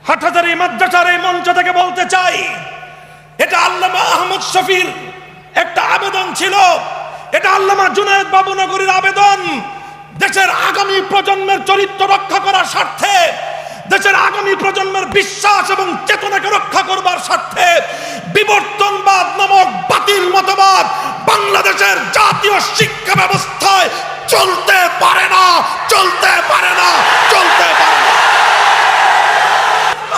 হাটহাজারী মাদ্রাসার এই মঞ্চ থেকে বলতে চাই, এটা আল্লামা আহমদ শফির একটা আবেদন ছিল, এটা আল্লামা জুনায়েদ বাবুনগরীর আবেদন। দেশের আগামী প্রজন্মের চরিত্র রক্ষা করার স্বার্থে, দেশের আগামী প্রজন্মের বিশ্বাস এবং চেতনাকে রক্ষা করবার স্বার্থে বিবর্তনবাদ নামক বাতিল মতবাদ বাংলাদেশের জাতীয় শিক্ষা ব্যবস্থায় চলতে পারে না, চলতে পারে না, চলতে পারে না।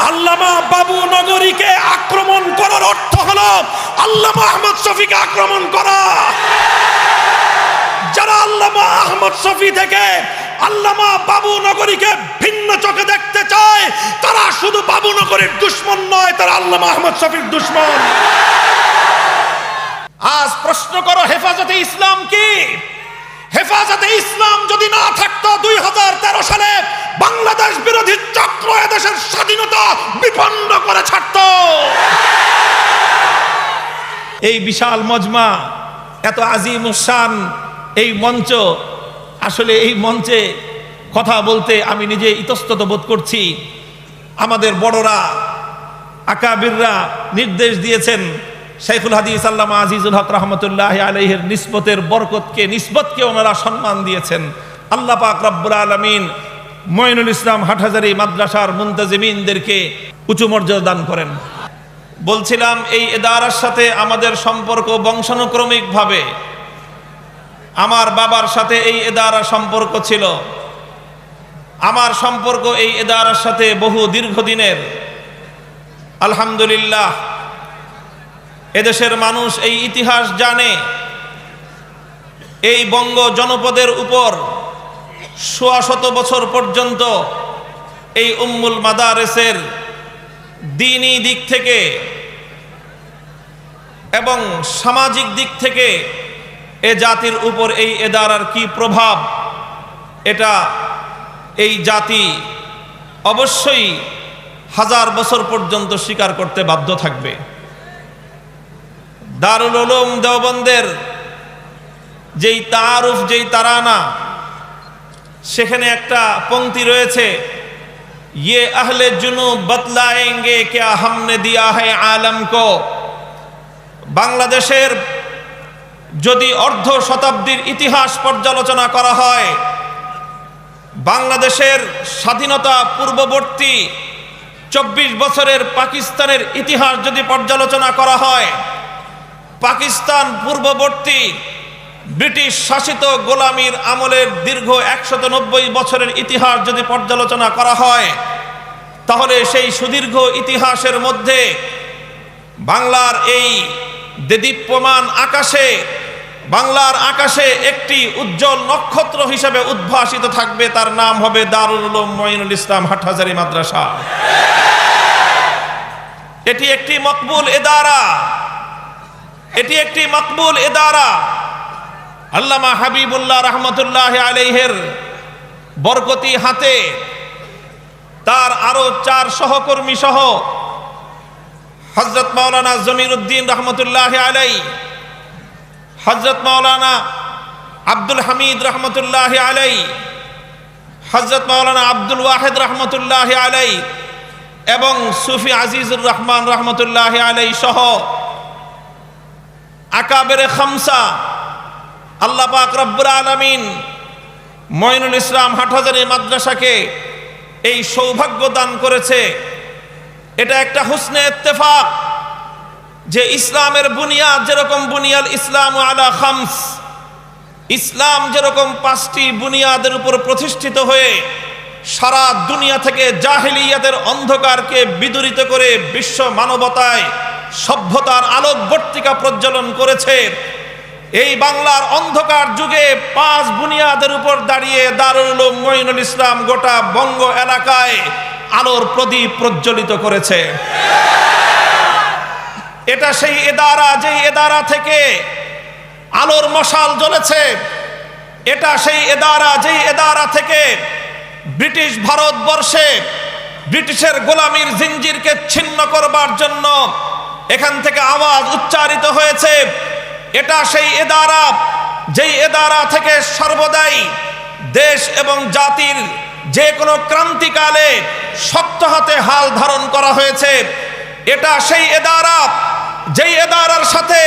আল্লামা বাবুনগরীকে আক্রমণ করার অর্থ হলো আল্লামা আহমদ শফিকে আক্রমণ করা। যারা আল্লামা আহমদ শফি থেকে আল্লামা বাবুনগরীকে ভিন্ন চোখে দেখতে চায়, তারা শুধু বাবুনগরীর দুশমন নয়, তারা আল্লামা আহমদ শফির দুশমন। আজ প্রশ্ন করো, হেফাজতে ইসলাম কি? হেফাজতে ইসলাম যদি না থাকতো 2013 সালে বাংলাদেশ বিরোধী চক্র এদেশের স্বাধীনতা বিপন্ন করে ছাড়ত। এই বিশাল মজমা, এত আজিমুশান এই মঞ্চ, আসলে এই মঞ্চে কথা বলতে আমি নিজে ইতস্তত বোধ করছি। আমাদের বড়রা আকাবিররা নির্দেশ দিয়েছেন, শাইখুল হাদিস আল্লামা আজিজুল হক রহমতুল্লাহ আলাইহির নিসবতকে ওনারা সম্মান দিয়েছেন। আল্লাহ পাক রব্বুল আলামিন মঈনুল ইসলাম হাটহাজারী মাদ্রাসার মুনতাজিমিনদেরকে উঁচু মর্যাদা দান করেন। বলছিলাম, এই ইদারার সাথে আমাদের সম্পর্ক বংশানুক্রমিকভাবে আমার বাবার সাথে এই ইদারা সম্পর্ক ছিল। আমার সম্পর্ক এই ইদারার সাথে বহু দীর্ঘদিনের। আলহামদুলিল্লাহ, এদেশের মানুষ এই ইতিহাস জানে। এই বঙ্গ জনপদের উপর 100 বছর পর্যন্ত এই উম্মুল মাদারেসের দ্বীনি দিক থেকে এবং সামাজিক দিক থেকে এ জাতির উপর এই ইদারার কি প্রভাব, এটা এই জাতি অবশ্যই 1000 বছর পর্যন্ত স্বীকার করতে বাধ্য থাকবে। দারুল উলুম দেওবন্দের যেই তারুফ, যেই তারানা, সেখানে একটা পংক্তি রয়েছে, ये अहले जुनूब बतलाएंगे क्या हमने दिया है आलम को। বাংলাদেশের যদি অর্ধ শতাব্দীর ইতিহাস পর্যালোচনা করা হয়, বাংলাদেশের স্বাধীনতা পূর্ববর্তী 24 বছরের পাকিস্তানের ইতিহাস যদি পর্যালোচনা করা হয়, পাকিস্তান পূর্ববর্তী ব্রিটিশ শাসিত গোলামীর আমলের দীর্ঘ 190 বছরের ইতিহাস যদি পর্যালোচনা করা হয়, তাহলে সেই সুদীর্ঘ ইতিহাসের মধ্যে বাংলার এই দেদীপ্যমান আকাশে, বাংলার আকাশে একটি উজ্জ্বল নক্ষত্র হিসেবে উদ্ভাসিত থাকবে, তার নাম হবে দারুল উলুম মঈনুল ইসলাম হাটহাজারী মাদ্রাসা। এটি একটি মকবুল ইদারা, এটি একটি মকবুল ইদারা। আল্লামা হাবিবুল্লাহ রহমতুল্লাহ আলাইহির বরকতি হাতে তার আরো 4 সহকর্মী সহ হযরত মাওলানা জমিরউদ্দিন রহমতুল্লাহ আলাইহি, হযরত মাওলানা আব্দুল হামিদ রহমতুল্লাহ আলাইহি, হযরত মাওলানা আব্দুল ওয়াহিদ রহমতুল্লাহ আলাইহি এবং সুফি আজিজুর রহমান রহমতুল্লাহ আলাইহি সহ আকাবেরে খামসা, আল্লাহ পাক রব্বুল আলামিন মঈনুল ইসলাম হাটহাজারী মাদ্রাসাকে এই সৌভাগ্য দান করেছে। এটা একটা হুসনে ইত্তেফাক যে ইসলামের বুনিয়াদ যেরকম বুনিয়াল ইসলাম আলা খামস, ইসলাম যেরকম 5টি বুনিয়াদের উপর প্রতিষ্ঠিত হয়ে সারা দুনিয়া থেকে জাহেলিয়াতের অন্ধকারকে বিদূরিত করে বিশ্ব মানবতায় সভ্যতার আলোকবর্তিকা প্রজ্বলন করেছে। এই বাংলার অন্ধকার যুগে 5 বুনিয়াদের উপর দাঁড়িয়ে দারুল উলুম মঈনুল ইসলাম গোটা বঙ্গ এলাকায় আলোর প্রদীপ প্রজ্বলিত করেছে। এটা সেই ইদারা, যে ইদারা থেকে আলোর মশাল জ্বলেছে। এটা সেই ইদারা, যে ইদারা থেকে ব্রিটিশ ভারতবর্ষে ব্রিটিশের গোলামীর জিঞ্জিরকে ছিন্ন করবার জন্য এখান থেকে আওয়াজ উচ্চারিত হয়েছে। এটা সেই ইদারা, যেই ইদারা থেকে সর্বদাই দেশ এবং জাতির যে কোনো ক্রান্তিকালে শক্ত হাতে হাল ধারণ করা হয়েছে। এটা সেই এদারা, যেই এদারার সাথে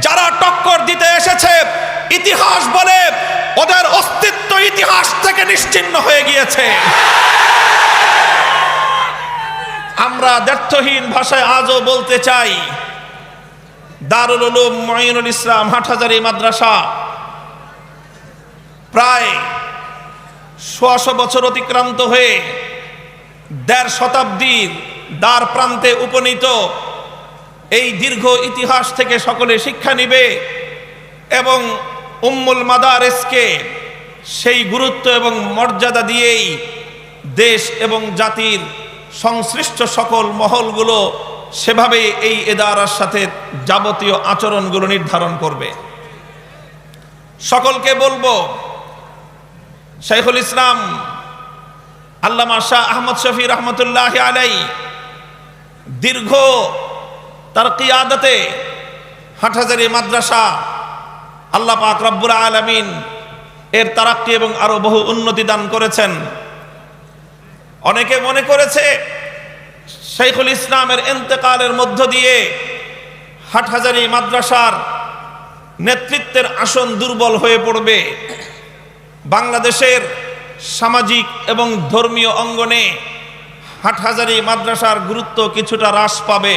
যারা টক্কর দিতে এসেছে, ইতিহাস বলে ওদের অস্তিত্ব ইতিহাস থেকে নিশ্চিহ্ন হয়ে গিয়েছে। আমরা দ্ব্যর্থহীন ভাষায় আজও বলতে চাই, দারুল উলুম মুঈনুল ইসলাম হাটহাজারী মাদ্রাসা প্রায় ১৬০ বছর অতিক্রান্ত হয়ে ১.৫ শতাব্দীর দ্বার প্রান্তে উপনীত। এই দীর্ঘ ইতিহাস থেকে সকলে শিক্ষা নিবে এবং উম্মুল মাদারিসকে সেই গুরুত্ব এবং মর্যাদা দিয়েই দেশ এবং জাতির সংশ্লিষ্ট সকল মহলগুলো সেভাবে এই এদারার সাথে যাবতীয় আচরণগুলো নির্ধারণ করবে। সকলকে বলবো, শাইখুল ইসলাম আল্লামা শাহ আহমদ শফি রহমতুল্লাহ আলাই দীর্ঘ তার কিয়াদতে হাটহাজারী মাদ্রাসা আল্লাহ পাক রব্বুল আলামিন এর তারাক্কি এবং আরো বহু উন্নতি দান করেছেন। অনেকে মনে করেছে শাইখুল ইসলামের ইন্তেকালের মধ্য দিয়ে হাটহাজারী মাদ্রাসার নেতৃত্বের আসন দুর্বল হয়ে পড়বে, বাংলাদেশের সামাজিক এবং ধর্মীয় অঙ্গনে হাটহাজারী মাদ্রাসার গুরুত্ব কিছুটা হ্রাস পাবে।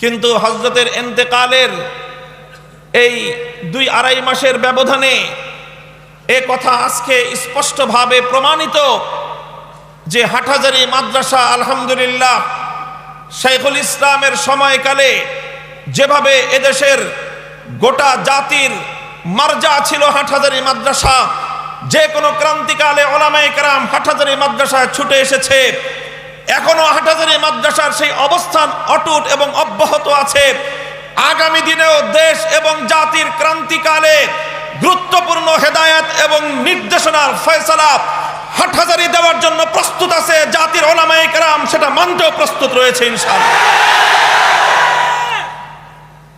কিন্তু হযরতের ইন্তেকালের এই ২-২.৫ মাসের ব্যবধানে এ কথা আজকে স্পষ্টভাবে প্রমাণিত যে হাটহাজারী মাদ্রাসা আলহামদুলিল্লাহ শাইখুল ইসলামের সময়কালে যেভাবে এদেশের গোটা জাতির মার্জা ছিল হাটহাজারী মাদ্রাসা, যে কোনো ক্রান্তিকালে ওলামায়ে কেরাম হাটহাজারী মাদ্রাসায় ছুটে এসেছে, এখনো হাটহাজারী মাদ্রাসার সেই অবস্থান অটুট এবং অব্যাহত আছে। আগামী দিনেও দেশ এবং জাতির ক্রান্তিকালে গুরুত্বপূর্ণ হেদায়েত এবং নির্দেশনার ফয়সালা হাটহাজারী দেওয়ার জন্য প্রস্তুত আছে জাতির ওলামায়ে কেরাম, সেটা মানতেও প্রস্তুত রয়েছে ইনশাআল্লাহ।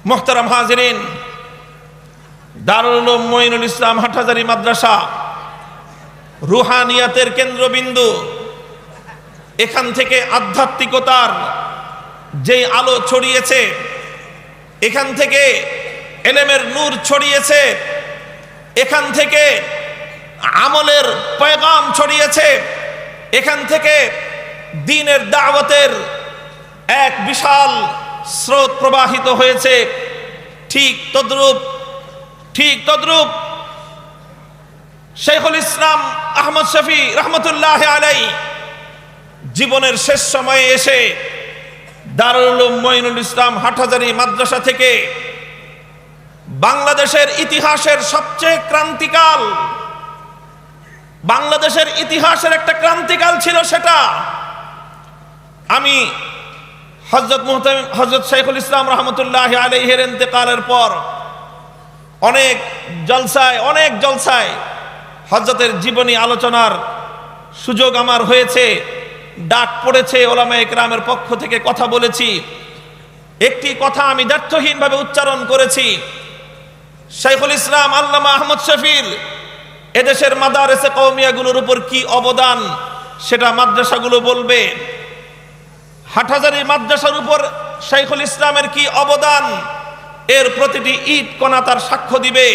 মুহতারাম হাজিরিন, দারুল উলুম মুঈনুল ইসলাম হাটহাজারী মাদ্রাসা রুহানিয়াতের কেন্দ্রবিন্দু। এখান থেকে আধ্যাত্মিকতার যেই আলো ছড়িয়েছে, এখান থেকে ইলমের নূর ছড়িয়েছে, এখান থেকে আমলের পয়গাম ছড়িয়েছে, এখান থেকে দ্বীনের দাওয়াতের এক বিশাল স্রোত প্রবাহিত হয়েছে। ঠিক তদ্রূপ শাইখুল ইসলাম আহমদ শফি রহমতুল্লাহ আলাই জীবনের শেষ সময়ে এসে দারুল উলুম মুঈনুল ইসলাম হাটহাজারী মাদ্রাসা থেকে বাংলাদেশের ইতিহাসের সবচেয়ে ক্রান্তিকাল, বাংলাদেশের ইতিহাসের একটা ক্রান্তিকাল ছিল সেটা। আমি হযরত শাইখুল ইসলাম রহমতুল্লাহ আলাইহির ইন্তেকালের পর অনেক জলসায় হযরতের জীবনী আলোচনার সুযোগ আমার হয়েছে, ডাক পড়েছে, ওলামায়ে কেরামের পক্ষ থেকে কথা বলেছি। একটি কথা আমি দ্ব্যর্থহীনভাবে উচ্চারণ করেছি, শাইখুল ইসলাম আল্লামা আহমদ শফির এদেশের মাদারেসে কওমিয়াগুলোর উপর কি অবদান সেটা মাদ্রাসাগুলো বলবে। হাটহাজারী মাদ্রাসার উপর শাইখুল ইসলামের কি অবদান এর প্রতিটি ইট কণা তার সাক্ষ্য দিবে।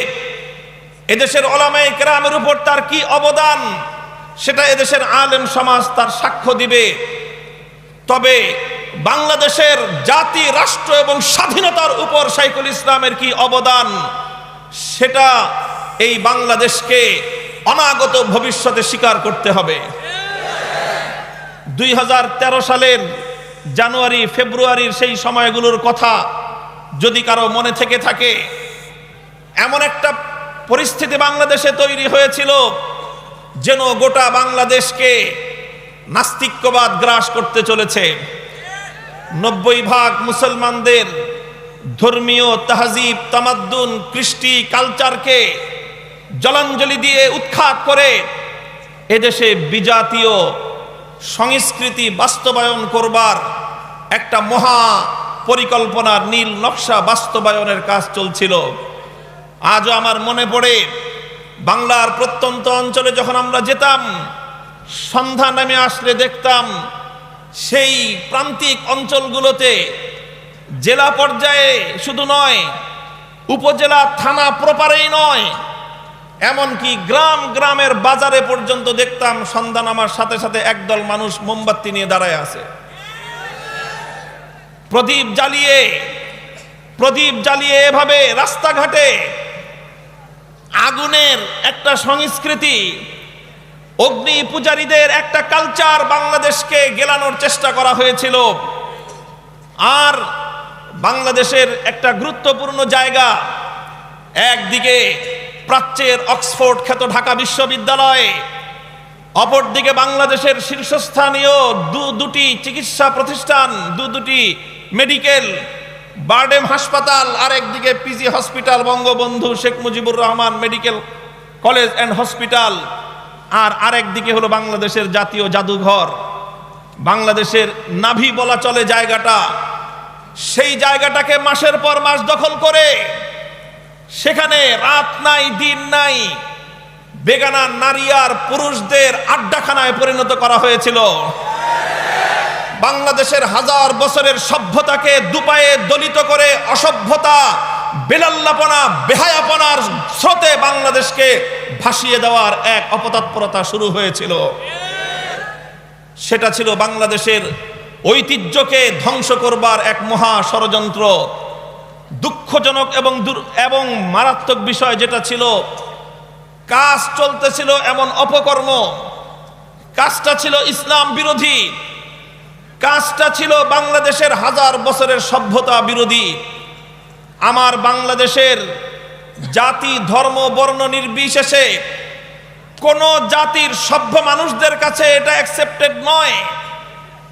এদেশের ওলামায়ে কেরামের উপর তার কি অবদান সেটা এদেশের আলেম সমাজ তার সাক্ষ্য দিবে। তবে বাংলাদেশের জাতি, রাষ্ট্র এবং স্বাধীনতার উপর শাইখুল ইসলামের কি অবদান সেটা এই বাংলাদেশকে অনাগত ভবিষ্যতে স্বীকার করতে হবে। 2013 সালের জানুয়ারি ফেব্রুয়ারির সেই সময়গুলোর কথা যদি কারো মনে থেকে থাকে, এমন একটা পরিস্থিতি বাংলাদেশে তৈরি হয়েছিল যেন গোটা বাংলাদেশকে নাস্তিক্যবাদ গ্রাস করতে চলেছে। 90% মুসলমানদের ধর্মীয় তাহজিব, তামাদ্দুন, কৃষ্টি, কালচারকে জলাঞ্জলি দিয়ে উৎখাত করে এদেশে বিজাতীয় সংস্কৃতি বাস্তবায়ন করবার একটা মহা পরিকল্পনার নীল নকশা বাস্তবায়নের কাজ চলছিল। আজও আমার মনে পড়ে, বাংলার প্রত্যন্ত অঞ্চলে যখন আমরা যেতাম, সন্ধ্যা নেমে আসলে দেখতাম সেই প্রান্তিক অঞ্চলগুলোতে জেলা পর্যায়ে শুধু নয়, উপজেলা থানা প্রপারেই নয়, এমনকি গ্রাম গ্রামের বাজারে পর্যন্ত দেখতাম সন্ধ্যা নামার সাথে সাথে একদল মানুষ মোমবাতি নিয়ে দাঁড়ায় আছে, প্রদীপ জ্বালিয়ে এভাবে রাস্তাঘাটে আগুনের একটা সংস্কৃতি, অগ্নি পূজারীদের একটা কালচার বাংলাদেশকে গেলানোর চেষ্টা করা হয়েছিল। আর বাংলাদেশের একটা গুরুত্বপূর্ণ জায়গা, একদিকে প্রাচ্যের অক্সফোর্ড খ্যাত ঢাকা বিশ্ববিদ্যালয়, অপরদিকে বাংলাদেশের শীর্ষস্থানীয় দুটি চিকিৎসা প্রতিষ্ঠান, দুটি মেডিকেল, বারডেম হাসপাতাল, আর একদিকে PG hospital, Bangabandhu Sheikh Mujibur Rahman medical college and hospital, আর আরেকদিকে হলো বাংলাদেশের জাতীয় জাদুঘর, বাংলাদেশের নাভি বলা চলে জায়গাটা। সেই জায়গাটাকে মাসের পর মাস দখল করে সেখানে রাত নাই দিন নাই বেগানা নারী আর পুরুষদের আড্ডাখানায় পরিণত করা হয়েছিল। বাংলাদেশের হাজার বছরের সভ্যতাকে দুপায়ে দলিত করে অসভ্যতা, বেলাল্লাপনা, বেহায়াপনার স্রোতে বাংলাদেশকে ভাসিয়ে দেওয়ার এক অপতৎপরতা শুরু হয়েছিল। সেটা ছিল বাংলাদেশের ঐতিহ্যকে ধ্বংস করবার এক মহা ষড়যন্ত্র। দুঃখজনক এবং মারাত্মক বিষয় যেটা ছিল, কাজ চলতেছিল এমন অপকর্ম, কাজটা ছিল ইসলাম বিরোধী, কাজটা ছিল বাংলাদেশের হাজার বছরের সভ্যতা বিরোধী। আমার বাংলাদেশের জাতি ধর্ম বর্ণ নির্বিশেষে কোন জাতির সভ্য মানুষদের কাছে এটা অ্যাকসেপ্টেড নয়,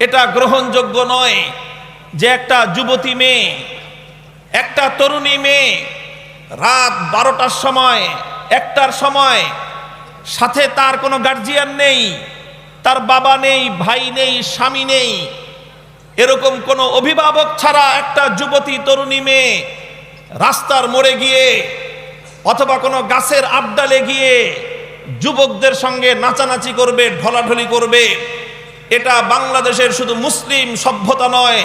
এটা গ্রহণযোগ্য নয় যে একটা যুবতী মেয়ে, একটা তরুণী মেয়ে রাত 12টার সময়, 1টার সময়, সাথে তার কোনো গার্জিয়ান নেই, তার বাবা নেই, ভাই নেই, স্বামী নেই, এরকম কোনো অভিভাবক ছাড়া একটা যুবতী তরুণী মেয়ে রাস্তার মোড়ে গিয়ে অথবা কোনো গাছের আবডালে গিয়ে যুবকদের সঙ্গে নাচানাচি করবে, ঢলাঢলি করবে, এটা বাংলাদেশের শুধু মুসলিম সভ্যতা নয়,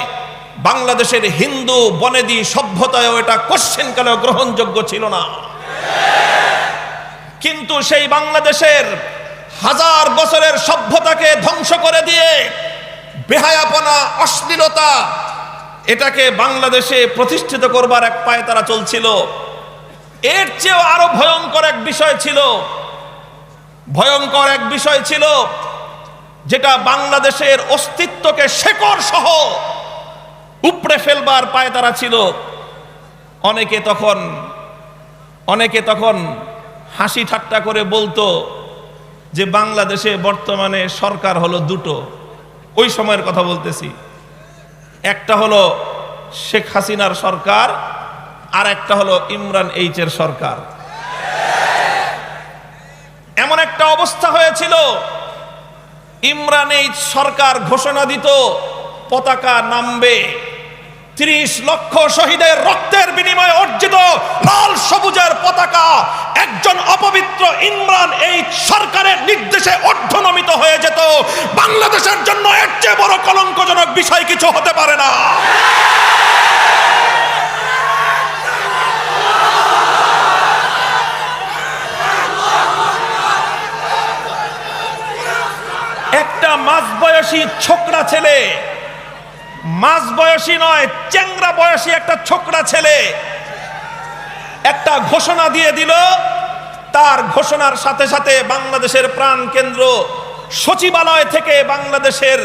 বাংলাদেশের হিন্দু বনেদি সভ্যতায়ও এটা কোশ্চেনকালেও গ্রহণযোগ্য ছিল না। কিন্তু সেই বাংলাদেশের হাজার বছরের সভ্যতাকে ধ্বংস করে দিয়ে বেহায়াপনা, অশ্লীলতা, এটাকে বাংলাদেশে প্রতিষ্ঠিত করবার এক পায়ে তারা চলছিল। এর চেয়েও আরো ভয়ঙ্কর এক বিষয় ছিল যেটা বাংলাদেশের অস্তিত্বকে শেকড় সহ উপড়ে ফেলবার পায়ে তারা ছিল। অনেকে তখন হাসি ঠাট্টা করে বলতো যে বাংলাদেশে বর্তমানে সরকার হলো দুটো, ওই সময়ের কথা বলতেছি, একটা হলো শেখ হাসিনার সরকার আর একটা হলো ইমরান এইচের সরকার। এমন একটা অবস্থা হয়েছিল, ইমরান এইচ সরকার ঘোষণা দিত পতাকা নামবে, 30 লক্ষ শহীদের রক্তের বিনিময়ে অর্জিত লাল সবুজের পতাকা একজন অপবিত্র ইমরান এইচ সরকারের নির্দেশে অর্ধনমিত হয়ে যেত। বাংলাদেশের জন্য এর চেয়ে বড় কলঙ্কজনক বিষয় কিছু হতে পারে না। একটা মাঝবয়সী ছোকরা ছেলে, মাঝবয়সী নয়, চ্যাংরা বয়সী একটা ছোকরা ছেলে একটা ঘোষণা দিয়ে দিল। তার ঘোষণার সাথে সাথে বাংলাদেশের প্রাণ কেন্দ্র সচিবালয় থেকে বাংলাদেশের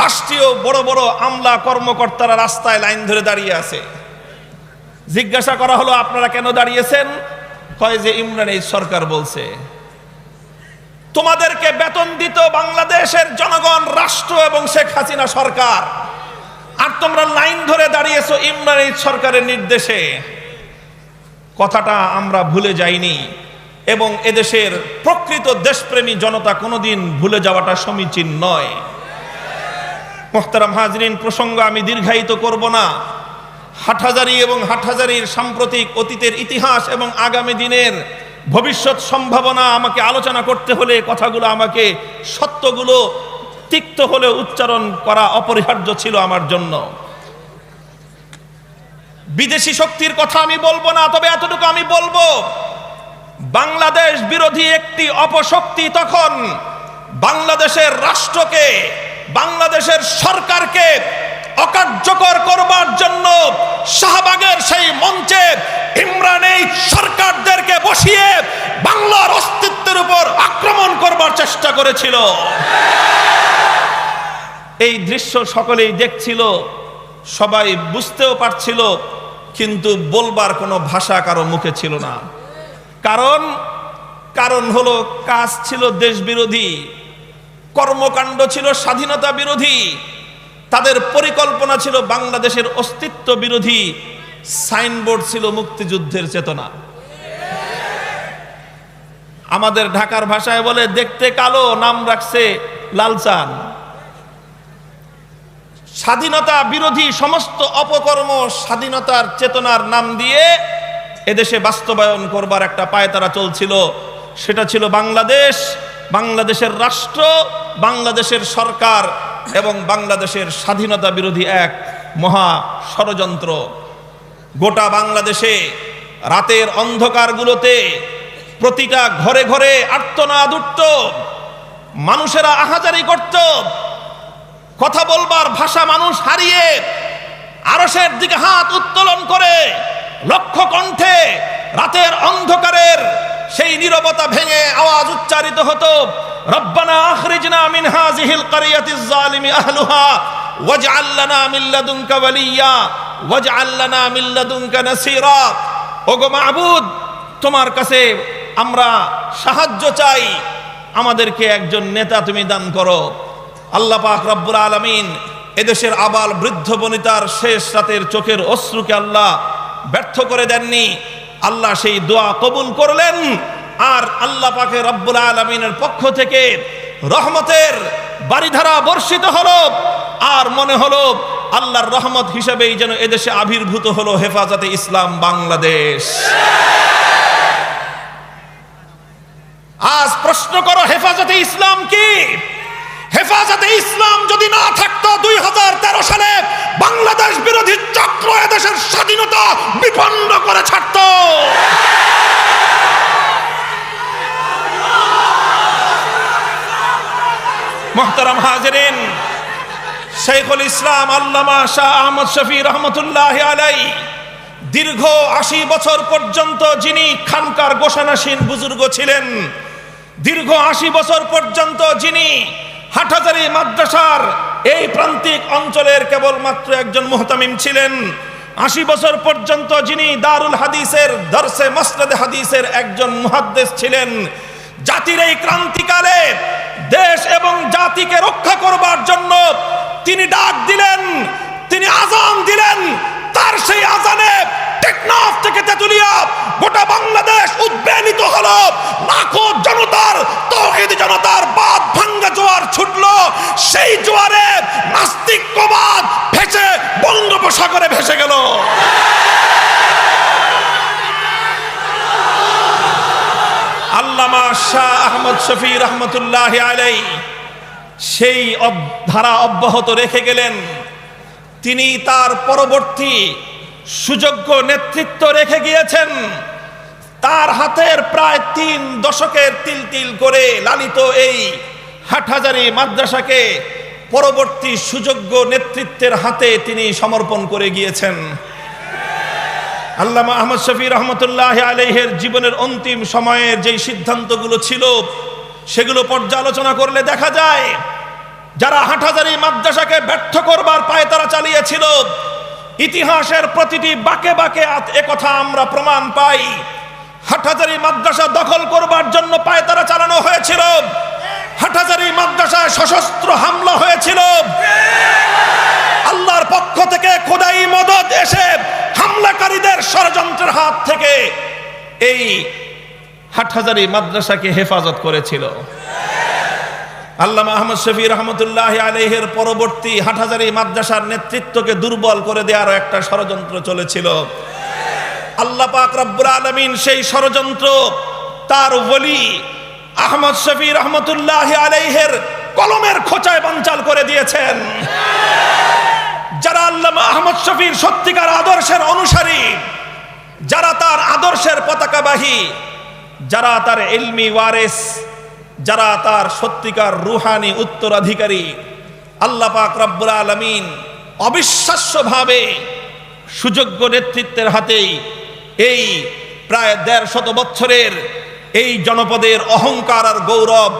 রাষ্ট্রীয় বড় বড় আমলা কর্মকর্তারা রাস্তায় লাইন ধরে দাঁড়িয়ে আছে। জিজ্ঞাসা করা হলো, আপনারা কেন দাঁড়িয়েছেন? কয় যে ইমরান এইচ সরকার বলছে। তোমাদেরকে বেতন দিত বাংলাদেশের জনগণ, রাষ্ট্র এবং শেখ হাসিনা সরকার, আর তোমরা লাইন ধরে দাঁড়িয়েছো ইমরান এইচ সরকারের নির্দেশে। কথাটা আমরা ভুলে যাইনি এবং এদেশের প্রকৃত দেশপ্রেমী জনতা কোনোদিন ভুলে যাওয়াটা সমীচীন নয়। মুহতারাম হাজরিন, প্রসঙ্গ আমি দীর্ঘায়িত করব না। হাটহাজারী এবং হাটহাজারীর সাম্প্রতিক অতীতের ইতিহাস এবং আগামী দিনের ভবিষ্যৎ সম্ভাবনা আমাকে আলোচনা করতে হলে কথাগুলো আমাকে সত্যগুলো তিক্ত হলে উচ্চারণ করা অপরিহার্য ছিল আমার জন্য। বিদেশি শক্তির কথা আমি বলবো না, তবে এতটুকু আমি বলবো, বাংলাদেশ বিরোধী একটি অপশক্তি তখন বাংলাদেশের রাষ্ট্রকে, বাংলাদেশের সরকারকে অকার্যকর করবার জন্য শাহবাগের সেই মঞ্চে ইমরান এই সরকারদেরকে বসিয়ে বাংলার অস্তিত্বের উপর আক্রমণ করবার চেষ্টা করেছিল। এই দৃশ্য সকলেই দেখছিল, সবাই বুঝতেও পারছিল, কিন্তু বলবার কোনো ভাষা কারো মুখে ছিল না। কারণ হলো কাজ ছিল দেশ বিরোধী, কর্মকাণ্ড ছিল স্বাধীনতা বিরোধী, তাদের পরিকল্পনা ছিল বাংলাদেশের অস্তিত্ব বিরোধী, সাইনবোর্ড ছিল মুক্তিযুদ্ধের চেতনা। আমাদের ঢাকার ভাষায় বলে দেখতে কালো, নাম রাখছে লালচান। স্বাধীনতা বিরোধী সমস্ত অপকর্ম স্বাধীনতার চেতনার নাম দিয়ে এদেশে বাস্তবায়ন করবার একটা পায়তারা চলছিল। সেটা ছিল বাংলাদেশ, বাংলাদেশের রাষ্ট্র, বাংলাদেশের সরকার এবং বাংলাদেশের স্বাধীনতা বিরোধী এক মহা ষড়যন্ত্র। গোটা বাংলাদেশে রাতের অন্ধকারগুলোতে প্রতিটা ঘরে ঘরে আর্তনাদ উঠত, মানুষেরা আহাজারি করত, কথা বলবার ভাষা মানুষ হারিয়ে আরশের দিকে হাত উত্তোলন করে লক্ষ কণ্ঠে রাতের অন্ধকারের সেই নীরবতা ভেঙে আওয়াজ উচ্চারিত হতো, রব্বানা আখরিজনা মিন হাযিহিল ক্বরিয়াতিজ যালিমি আহলুহা ওয়াজআল লানা মিন লাদুনকা ওয়ালিয়্যা ওয়াজআল লানা মিন লাদুনকা নাসীরা। ওগো মাবুদ, তোমার কাছে আমরা সাহায্য চাই, আমাদেরকে একজন নেতা তুমি দান করো। আল্লাহ পাক রব্বুল আলামিন এদেশের আবাল বৃদ্ধ বনিতার শেষ রাতের চোখের অশ্রুকে আল্লাহ ব্যর্থ করে দেননি। আল্লাহ সেই দোয়া কবুল করলেন, আর আল্লাহ পাকে রব্বুল আলামিনের পক্ষ থেকে রহমতের বারিধারা বর্ষিত হলো। আর মনে হলো আল্লাহর রহমত হিসেবেই যেন এদেশে আবির্ভূত হলো হেফাজতে ইসলাম বাংলাদেশ। আজ প্রশ্ন করো, হেফাজতে ইসলাম কি? হেফাজতে ইসলাম যদি না থাকতো 2013 সালে বাংলাদেশ বিরোধী চক্র এদেশের স্বাধীনতা বিপন্ন করে ছাড়ত। মুহতারাম হাজিরিন, শাইখুল ইসলাম আল্লামা শাহ আহমদ শফী রহমতুল্লাহি আলাইহি দীর্ঘ 80 বছর পর্যন্ত যিনি খানকার গোসানাসীন বুজুর্গ ছিলেন, দীর্ঘ 80 বছর পর্যন্ত যিনি হাটহাজারী মাদ্রাসার এই প্রান্তিক অঞ্চলের কেবলমাত্র একজন মুহতামিম ছিলেন, 80 বছর পর্যন্ত যিনি দারুল হাদিসের দরসে মসনদে হাদিসের একজন মুহাদ্দিস ছিলেন, জাতির এই ক্রান্তিকালে দেশ এবং জাতিকে রক্ষা করবার জন্য তিনি ডাক দিলেন, তিনি আযান দিলেন। তার সেই আযানে টেকনাফ থেকে তেতুলিয়া গোটা বাংলাদেশ উদ্বেলিত হলো, লাখো জনতার, তাওহীদি জনতার বাদ ভাঙ্গা জোয়ার ছুটলো। সেই জোয়ারে নাস্তিক্যবাদ ভেসে বঙ্গোপসাগরে ভেসে গেল। আল্লামা শাহ আহমদ শফী রহমতুল্লাহি আলাইহি সেই ধারা অব্যাহত রেখে গেলেন। তিনি তার পরবর্তী সুযোগ্য নেতৃত্ব রেখে গিয়েছেন। তার হাতের প্রায় 3 দশকের তিল তিল করে লালিত এই হাটহাজারী মাদ্রাসাকে পরবর্তী সুযোগ্য নেতৃত্বের হাতে তিনি সমর্পণ করে গিয়েছেন। আল্লামা আহমদ শফী রহমতুল্লাহি আলাইহির জীবনের অন্তিম সময়ের যেই সিদ্ধান্তগুলো ছিল সেগুলো পর্যালোচনা করলে দেখা যায়, যারা হাটহাজারী মাদ্রাসাকে ব্যর্থ করবার পায়তারা চালিয়েছিল, ইতিহাসের প্রতিটি বাঁকে বাঁকে একথা আমরা প্রমাণ পাই। হাটহাজারী মাদ্রাসা দখল করবার জন্য পায়তারা চালানো হয়েছিল, হাটহাজারী মাদ্রাসায় সশস্ত্র হামলা হয়েছিল। আল্লাহর পক্ষ থেকে খোদাই মদদ এসে হামলাকারীদের ষড়যন্ত্রের হাত থেকে এই হাটহাজারী মাদ্রাসাকে হেফাজত করেছিল। আল্লামা আহমদ শফী রহমতুল্লাহি আলাইহির পরবর্তী হাটহাজারী মাদ্রাসার নেতৃত্বকে দুর্বল করে দেওয়ারও একটা ষড়যন্ত্র চলেছিল। আল্লাহ পাক রব্বুল আলামিন সেই ষড়যন্ত্র তার ওলি আহমদ শফি রহমতুল্লাহ আলাইহির কলমের খোঁচায় বানচাল করে দিয়েছেন। যারা আল্লামা আহমদ শফির সত্যিকার আদর্শের অনুসারী, যারা তার আদর্শের পতাকাবাহী, যারা তার ইলমি ওয়ারিস, যারা তার সত্যিকার রুহানি উত্তরাধিকারী, আল্লাহ পাক রব্বুল আলামিন অবিশ্বাস্যভাবে সুযোগ্য নেতৃত্বের হাতেই এই প্রায় ১৫০ বছরের এই জনপদের অহংকার আর গৌরব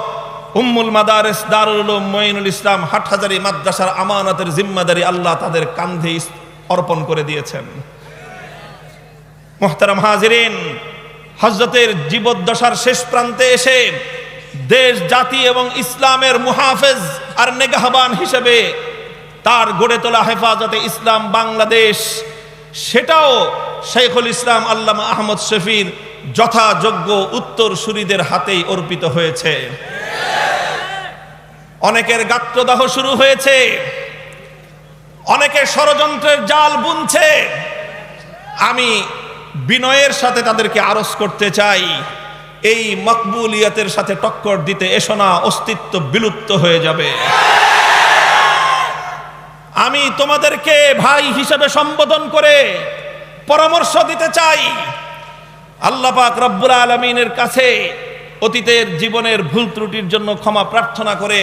উম্মুল মাদারিস দারুল উলুম মঈনুল ইসলাম হাটহাজারী মাদ্রাসার আমানতের জিম্মাদারি আল্লাহ তাদের কাঁধে অর্পণ করে দিয়েছেন। মুহতারাম হাজিরিন, হযরতের জীবদ্দশার শেষ প্রান্তে এসে দেশ জাতি এবং ইসলামের মুহাফেজ আর নেগাহবান হিসেবে তার গড়ে তোলা হেফাজতে ইসলাম বাংলাদেশ, সেটাও শাইখুল ইসলাম আল্লামা আহমদ শফির যথাযোগ্য উত্তরসূরিদের হাতেই অর্পিত হয়েছে। অনেকের গাত্রদাহ শুরু হয়েছে, অনেকে ষড়যন্ত্রের জাল বুনছে। আমি বিনয়ের সাথে তাদেরকে আরজ করতে চাই, এই মকবুলিয়তের সাথে টক্কর দিতে এসো না, অস্তিত্ব বিলুপ্ত হয়ে যাবে। আমি তোমাদেরকে ভাই হিসেবে সম্বোধন করে পরামর্শ দিতে চাই, আল্লাহ পাক রব্বুল আলামিনের কাছে অতীতের জীবনের ভুল ত্রুটির জন্য ক্ষমা প্রার্থনা করে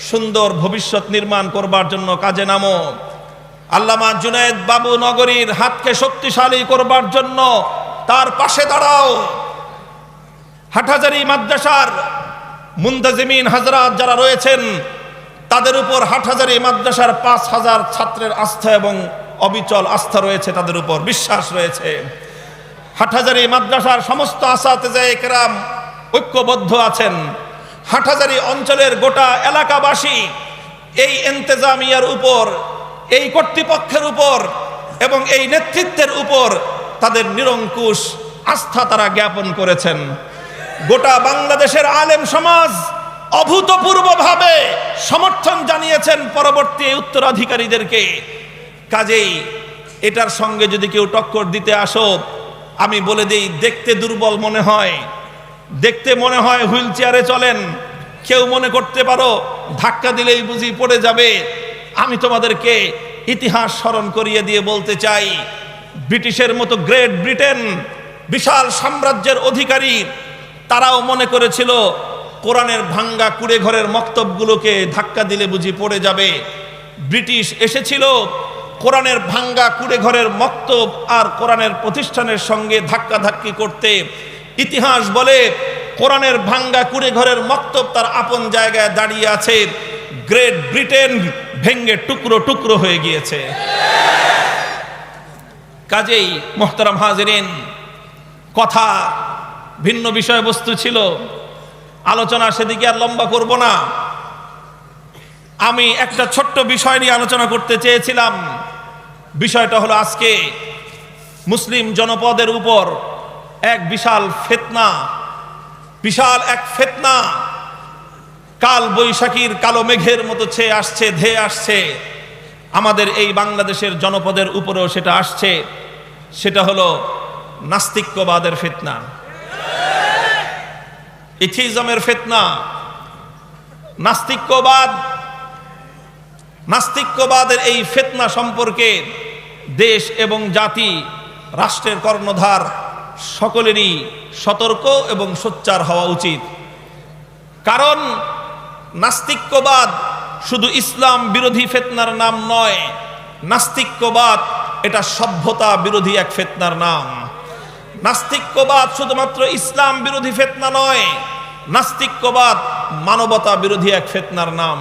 সুন্দর ভবিষ্যৎ নির্মাণ করবার জন্য কাজে নামো। আল্লামা জুনায়েদ বাবু নগরীর হাতকে শক্তিশালী করবার জন্য তার পাশে দাঁড়াও। হাটহাজারী মাদ্রাসার মুন্তাজিমিন হাজরাত যারা রয়েছেন, তাদের উপর হাটহাজারী মাদ্রাসার ৫,০০০ ছাত্রের আস্থা এবং অবিচল আস্থা রয়েছে, তাদের উপর বিশ্বাস রয়েছে। হাটহাজারী মাদ্রাসার সমস্ত আসাতেজায়ে কেরাম ঐক্যবদ্ধ আছেন। হাটহাজারী অঞ্চলের গোটা এলাকাবাসী এই ইন্তেজামিয়ার উপর, এই কর্তৃপক্ষের উপর এবং এই নেতৃত্বের উপর তাদের নিরঙ্কুশ আস্থা তারা জ্ঞাপন করেছেন। গোটা বাংলাদেশের আলেম সমাজ অভূতপূর্বভাবে সমর্থন জানিয়েছেন পরবর্তী উত্তরাধিকারীদেরকে। কাজেই এটার সঙ্গে যদি কেউ টক্কর দিতে আসো, আমি বলে দেই, দেখতে দুর্বল মনে হয়, দেখতে মনে হয় হুইল চেয়ারে চলেন, কেউ মনে করতে পারো ধাক্কা দিলেই বুঝি পড়ে যাবে। আমি তোমাদেরকে ইতিহাস স্মরণ করিয়ে দিয়ে বলতে চাই, ব্রিটিশের মতো গ্রেট ব্রিটেন বিশাল সাম্রাজ্যের অধিকারী, তারাও মনে করেছিল কোরআনের ভাঙ্গা কুড়ে ঘরের মক্তবগুলোকে ধাক্কা দিলে বুঝি পড়ে যাবে। ব্রিটিশ এসেছিল কোরআনের ভাঙ্গা কুড়ে ঘরের মক্তব আর কোরআনের প্রতিষ্ঠানের সঙ্গে ধাক্কাধাক্কি করতে। ইতিহাস বলে কোরআনের ভাঙ্গা কুড়ে ঘরের মক্তব তার আপন জায়গায় দাঁড়িয়ে আছে, গ্রেট ব্রিটেন ভেঙ্গে টুকরো টুকরো হয়ে গিয়েছে। কাজেই মুহতারাম হাজিরিন, কথা ভিন্ন বিষয়বস্তু ছিল, আলোচনা সেদিকে আর লম্বা করব না। আমি একটা ছোট্ট বিষয় নিয়ে আলোচনা করতে চেয়েছিলাম। বিষয়টা হলো, আজকে মুসলিম জনপদের উপর এক বিশাল ফিতনা, বিশাল এক ফিতনা কাল বৈশাখীর কালো মেঘের মতো ছেয়ে আসছে, ধেয়ে আসছে। আমাদের এই বাংলাদেশের জনপদের উপরেও সেটা আসছে। সেটা হলো নাস্তিক্যবাদের ফিতনা, এথিজমের ফিতনা। নাস্তিক্যবাদের এই ফিতনা সম্পর্কে দেশ এবং জাতি, রাষ্ট্রের কর্ণধার সকলেরই সতর্ক এবং সোচ্চার হওয়া উচিত। কারণ নাস্তিক্যবাদ শুধু ইসলাম বিরোধী ফিতনার নাম নয়, নাস্তিক্যবাদ এটা সভ্যতা বিরোধী এক ফিতনার নাম। নাস্তিক্যবাদ শুধুমাত্র ইসলাম বিরোধী ফিতনা নয়, নাস্তিক্যবাদ মানবতা বিরোধী এক ফিতনার নাম।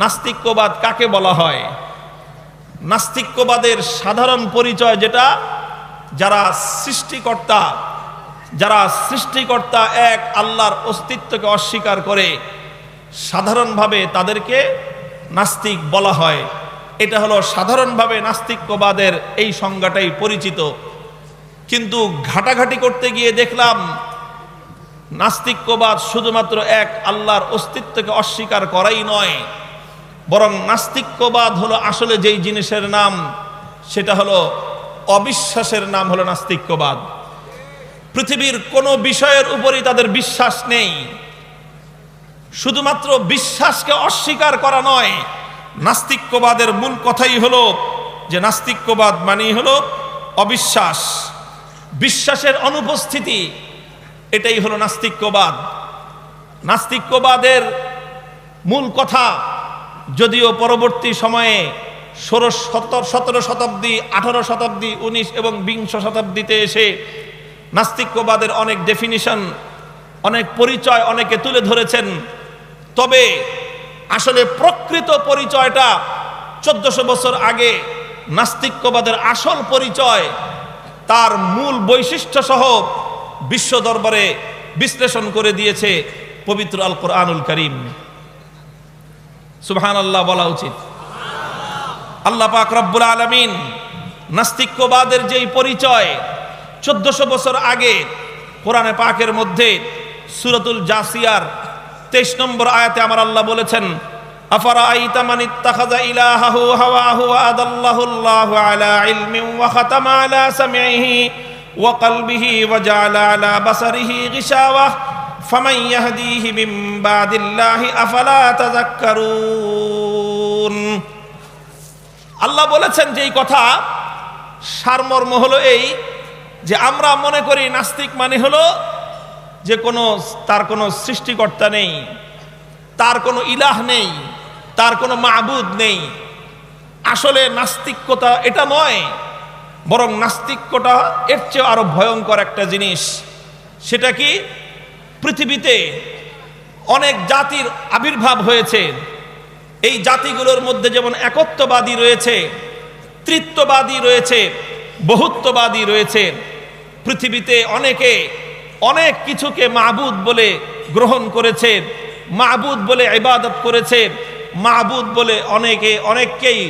নাস্তিক্যবাদ কাকে বলা হয়? নাস্তিক্যবাদের সাধারণ পরিচয় যেটা, যারা সৃষ্টিকর্তা এক আল্লাহর অস্তিত্বকে অস্বীকার করে, সাধারণভাবে তাদেরকে নাস্তিক বলা হয়। এটা হলো সাধারণভাবে নাস্তিক্যবাদের এই সংজ্ঞাটাই পরিচিত। কিন্তু ঘাটাঘাটি করতে গিয়ে দেখলাম নাস্তিক্যবাদ শুধুমাত্র এক আল্লাহর অস্তিত্বকে অস্বীকার করাই নয়, বরং নাস্তিক্যবাদ হলো আসলে যেই জিনিসের নাম, সেটা হলো অবিশ্বাসের নাম হলো নাস্তিক্যবাদ। পৃথিবীর কোনো বিষয়ের উপরই তাদের বিশ্বাস নেই। শুধুমাত্র বিশ্বাসকে অস্বীকার করা নয়, নাস্তিক্যবাদের মূল কথাই হলো যে নাস্তিক্যবাদ মানেই হলো অবিশ্বাস, বিশ্বাসের অনুপস্থিতি, এটাই হলো নাস্তিক্যবাদ। নাস্তিক্যবাদের মূল কথা যদিও পরবর্তী সময়ে 17 শতাব্দী, 18 শতাব্দী, 19 এবং 20 শতাব্দীতে এসে নাস্তিক্যবাদের অনেক ডেফিনিশন, অনেক পরিচয় অনেকে তুলে ধরেছেন, তবে আসলে প্রকৃত পরিচয়টা 1400 বছর আগে নাস্তিক্যবাদের আসল পরিচয় তার মূল বৈশিষ্ট্য সহ বিশ্ব দরবারে বিশ্লেষণ করে দিয়েছে পবিত্র আল কোরআনুল কারীম। সুবহানাল্লাহ বলা উচিত। আল্লাহ পাক রব্বুল আলামিন নাস্তিক্যবাদের যেই পরিচয় 1400 বছর আগে কোরআনে পাকের মধ্যে সূরাতুল জাসিয়ার 23 নম্বর আয়াতে আমার আল্লাহ বলেছেন, আফারাআইতা মান ইত্তাখাযা ইলাহাহু হাওয়াহু ওয়া আদাল্লাহু আল্লাহু আলা ইলমিন ওয়া খাতামা আলা সামঈহি ওয়া কলবিহি ওয়া জাআলা আলা বাসারিহি গিশাওয়াহ ফামান ইয়াহদিহি মিন বাদিল্লাহি আফালা তাযাক্কারুন। আল্লাহ বলেছেন যে এই কথা সারমর্ম হলো এই যে আমরা মনে করি নাস্তিক মানে হলো যে তার কোনো সৃষ্টিকর্তা নেই, তার কোনো ইলাহ নেই, তার কোনো মাবুদ নেই। আসলে নাস্তিক্যতা এটা নয়, বরং নাস্তিক্যটা এর চেয়ে আরো ভয়ঙ্কর একটা জিনিস। সেটা কি? পৃথিবীতে অনেক জাতির আবির্ভাব হয়েছে, এই জাতিগুলোর মধ্যে যেমন একত্ববাদী রয়েছে, তৃত্ববাদী রয়েছে, বহুত্ববাদী রয়েছে। পৃথিবীতে অনেকে অনেক কিছুকে মাবুদ বলে গ্রহণ করেছে, মাবুদ বলে ইবাদত করেছে, মাবুদ বলে অনেককেই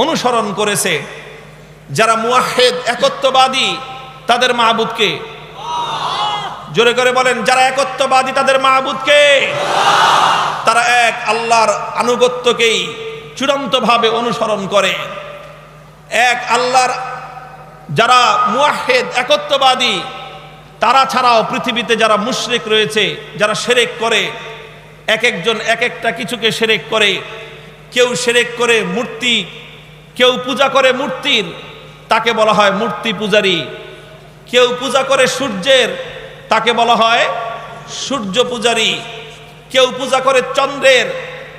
অনুসরণ করেছে। যারা মুওয়াহহিদ একত্ববাদী তাদের মাবুদকে, জোরে করে বলেন, যারা একত্ববাদী তাদের মাবুদকে, তারা এক আল্লাহর আনুগত্যকেই চূড়ান্তভাবে অনুসরণ করে। এক আল্লাহর যারা মুওয়াহহিদ একত্ববাদী তারা ছাড়াও পৃথিবীতে যারা মুশরিক রয়েছে, যারা শিরক করে, এক একজন এক একটা কিছুকে শিরক করে। কেউ শিরক করে মূর্তি, কেউ পূজা করে মূর্তির, তাকে বলা হয় মূর্তি পূজারী। কেউ পূজা করে সূর্যের, তাকে বলা হয় সূর্য পূজারী। কেউ পূজা করে চন্দ্রের,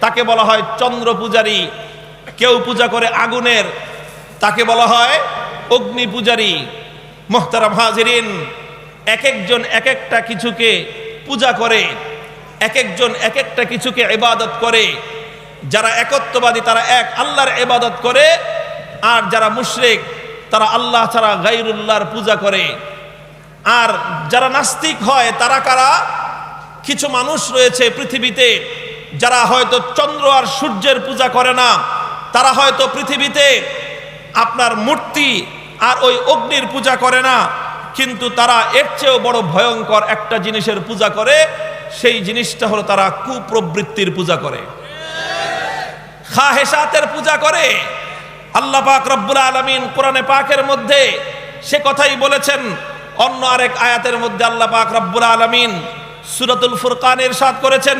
তাকে বলা হয় চন্দ্র পূজারী। কেউ পূজা করে আগুনের, তাকে বলা হয় অগ্নি পূজারী। মুহতারাম হাজিরিন, এক একজন এক একটা কিছুকে পূজা করে, এক একজন এক একটা কিছুকে ইবাদত করে। যারা একত্ববাদী তারা এক আল্লাহর ইবাদত করে, আর যারা মুশরিক তারা আল্লাহ ছাড়া গায়রুল্লাহর পূজা করে। আর যারা নাস্তিক হয় তারা কারা? কিছু মানুষ রয়েছে পৃথিবীতে যারা হয়তো চন্দ্র আর সূর্যের পূজা করে না, তারা হয়তো পৃথিবীতে আপনার মূর্তি আর ওই অগ্নির পূজা করে না, কিন্তু তারা এর চেয়েও বড় ভয়ঙ্কর একটা জিনিসের পূজা করে। সেই জিনিসটা হলো তারা কুপ্রবৃত্তির পূজা করে, খাহেসাতের পূজা করে। আল্লাহ পাক রব্বুল আলামিন কোরআনে পাকের মধ্যে সে কথাই বলেছেন। অন্য আরেক আয়াতের মধ্যে আল্লাহ পাক রব্বুল আলামিন সূরাতুল ফুরকানে ইরশাদ করেছেন,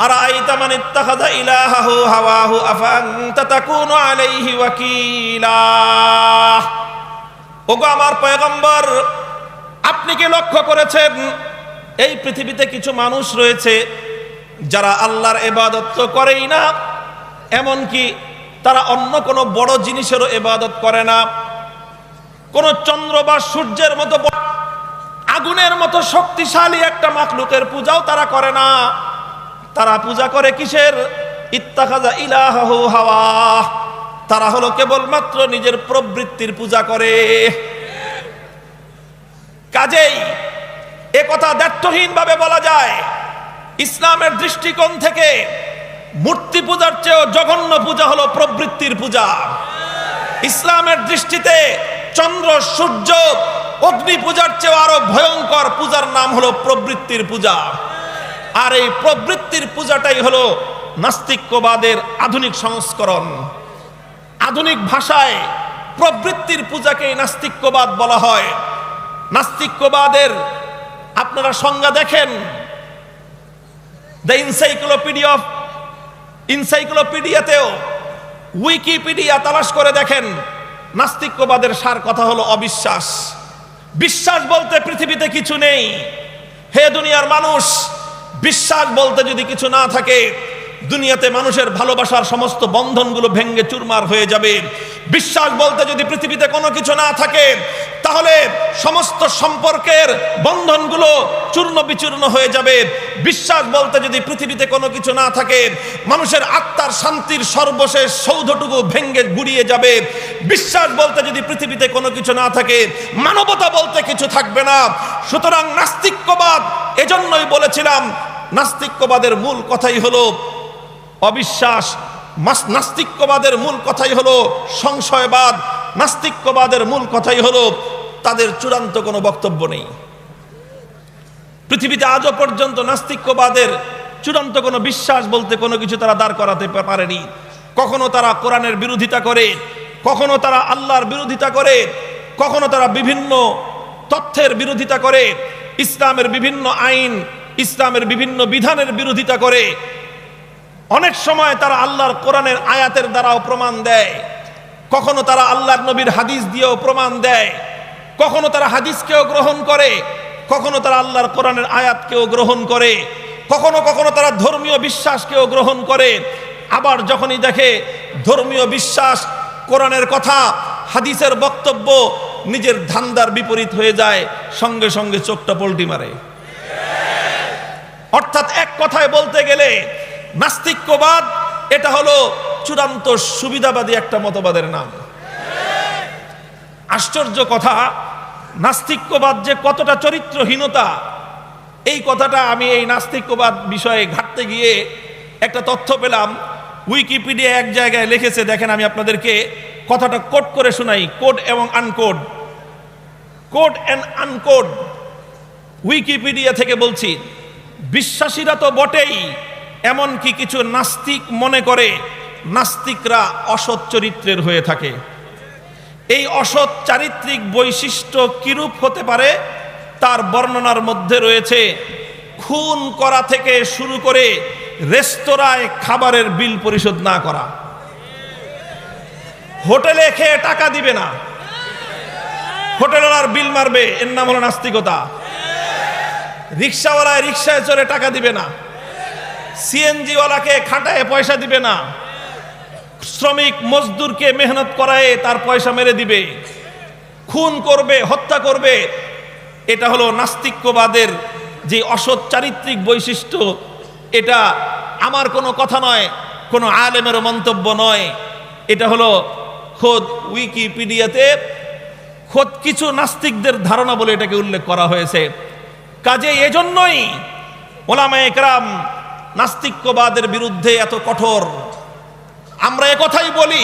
আরাআইতা মান ইত্তাখাযা ইলাহাহু হাওয়াহু আফাআনতা তাকুনু আলাইহি ওয়াকিলা। ওগো আমার পয়গম্বর, আপনি কি লক্ষ্য করেছেন এই পৃথিবীতে কিছু মানুষ রয়েছে যারা আল্লাহর ইবাদত তো করেই না, এমনকি তারা অন্য কোনো বড় জিনিসেরও ইবাদত করে না। কোন চন্দ্র বা সূর্যের মতো আগুনের মতো শক্তিশালী একটা মাখলুকের পূজাও তারা করে না। তারা পূজা করে কিসের? ইত্তাখাযা ইলাহাহু হাওয়া। তারা হলো কেবলমাত্র নিজের প্রবৃত্তির পূজা করে। কাজেই এ কথা দ্ব্যর্থহীন ভাবে বলা যায়, ইসলামের দৃষ্টিকোণ থেকে মূর্তি পূজার চেয়েও জঘন্য পূজা হলো প্রবৃত্তির পূজা। ইসলামের দৃষ্টিতে চন্দ্র সূর্য অগ্নি পূজার চেয়েও আরো ভয়ঙ্কর পূজার নাম হলো প্রবৃত্তির পূজা। আর এই প্রবৃত্তির পূজাটাই হলো নাস্তিক্যবাদের আধুনিক সংস্করণ। আধুনিক ভাষায় প্রবৃত্তির পূজাকেই নাস্তিক্যবাদ বলা হয়। নাস্তিক্যবাদের আপনারা সংজ্ঞা দেখেন, দ্য ইনসাইক্লোপিডিয়াতেও, উইকিপিডিয়া তালাশ করে দেখেন, নাস্তিক্যবাদের সার কথা হলো অবিশ্বাস। বিশ্বাস বলতে পৃথিবীতে কিছু নেই। হে দুনিয়ার মানুষ, বিশ্বাস বলতে যদি কিছু না থাকে, দুনিয়াতে মানুষের ভালোবাসার সমস্ত বন্ধনগুলো ভেঙে চুরমার হয়ে যাবে। বিশ্বাস বলতে যদি পৃথিবীতে কোনো কিছু না থাকে, তাহলে সমস্ত সম্পর্কের বন্ধনগুলো চূর্ণ বিচূর্ণ হয়ে যাবে। বিশ্বাস বলতে যদি পৃথিবীতে কোনো কিছু না থাকে, মানুষের আত্মার শান্তির সর্বশেষ সৌধটুকু ভেঙে গুড়িয়ে যাবে। বিশ্বাস বলতে যদি পৃথিবীতে কোনো কিছু না থাকে, মানবতা বলতে কিছু থাকবে না। সুতরাং নাস্তিক্যবাদ, এজন্যই বলেছিলাম নাস্তিক্যবাদের মূল কথাই হলো অবিশ্বাস। নাস্তিক্যবাদের মূল কথাই হলো সংশয়বাদ। নাস্তিক্যবাদের মূল কথাই হলো তাদের চূড়ান্ত কোনো বক্তব্য নেই। পৃথিবীতে আজও পর্যন্ত নাস্তিক্যবাদের চূড়ান্ত কোনো বিশ্বাস বলতে কোনো কিছু তারা দাঁড় করাতে পারেনি। কখনো তারা কোরআনের বিরোধিতা করে, কখনো তারা আল্লাহর বিরোধিতা করে, কখনো তারা বিভিন্ন তথ্যের বিরোধিতা করে, ইসলামের বিভিন্ন আইন, ইসলামের বিভিন্ন বিধানের বিরোধিতা করে। অনেক সময় তারা আল্লাহর কোরআনের আয়াতের দ্বারাও প্রমাণ দেয়, কখনো তারা আল্লাহর নবীর হাদিস দিয়েও প্রমাণ দেয়, কখনো তারা হাদিসকেও গ্রহণ করে, কখনো তারা আল্লাহর কোরআনের আয়াতকেও গ্রহণ করে, কখনো কখনো তারা ধর্মীয় বিশ্বাসকেও গ্রহণ করে। আবার যখনই দেখে ধর্মীয় বিশ্বাস, কোরআনের কথা, হাদিসের বক্তব্য নিজের ধান্দার বিপরীত হয়ে যায়, সঙ্গে সঙ্গে চোখটা পল্টি মারে। অর্থাৎ এক কথায় বলতে গেলে নাস্তিক্যবাদ এটা হলো চূড়ান্ত সুবিধাবাদী একটা মতবাদের নাম। আশ্চর্য কথা, নাস্তিক্যবাদ যে কতটা চরিত্রহীনতা, এই কথাটা আমি এই নাস্তিক্যবাদ বিষয়ে ঘাঁটতে গিয়ে একটা তথ্য পেলাম। উইকিপিডিয়া এক জায়গায় লিখেছে, দেখেন আমি আপনাদেরকে কথাটা কোট করে শোনাই, কোড এবং আনকোড, কোড অ্যান্ড আনকোড। উইকিপিডিয়া থেকে বলছি, বিশ্বাসীরা তো বটেই, এমনকি কিছু নাস্তিক মনে করে নাস্তিকরা অসৎ চরিত্রের হয়ে থাকে। এই অসৎ চারিত্রিক বৈশিষ্ট্য কিরূপ হতে পারে তার বর্ণনার মধ্যে রয়েছে খুন করা থেকে শুরু করে রেস্তোরাঁয় খাবারের বিল পরিশোধ না করা, হোটেলে খেয়ে টাকা দিবে না, হোটেলওয়ালার বিল মারবে, এর নাম হলো নাস্তিকতা। রিক্সাওয়ালায় রিক্সায় চড়ে টাকা দিবে না, সিএনজিওয়ালাকে খাটায় পয়সা দিবে না, শ্রমিক মজদুরকে মেহনত করায় তার পয়সা মেরে দিবে, খুন করবে, হত্যা করবে। এটা হলো নাস্তিক্যবাদের যে অসৎ চারিত্রিক বৈশিষ্ট্য। এটা আমার কোনো কথা নয়, কোনো আলেমেরও মন্তব্য নয়, এটা হলো খোদ উইকিপিডিয়াতে খোদ কিছু নাস্তিকদের ধারণা বলে এটাকে উল্লেখ করা হয়েছে। কাজে এজন্যই ওলামায়ে কেরাম নাস্তিক্যবাদের বিরুদ্ধে এত কঠোর। আমরা একথাই বলি,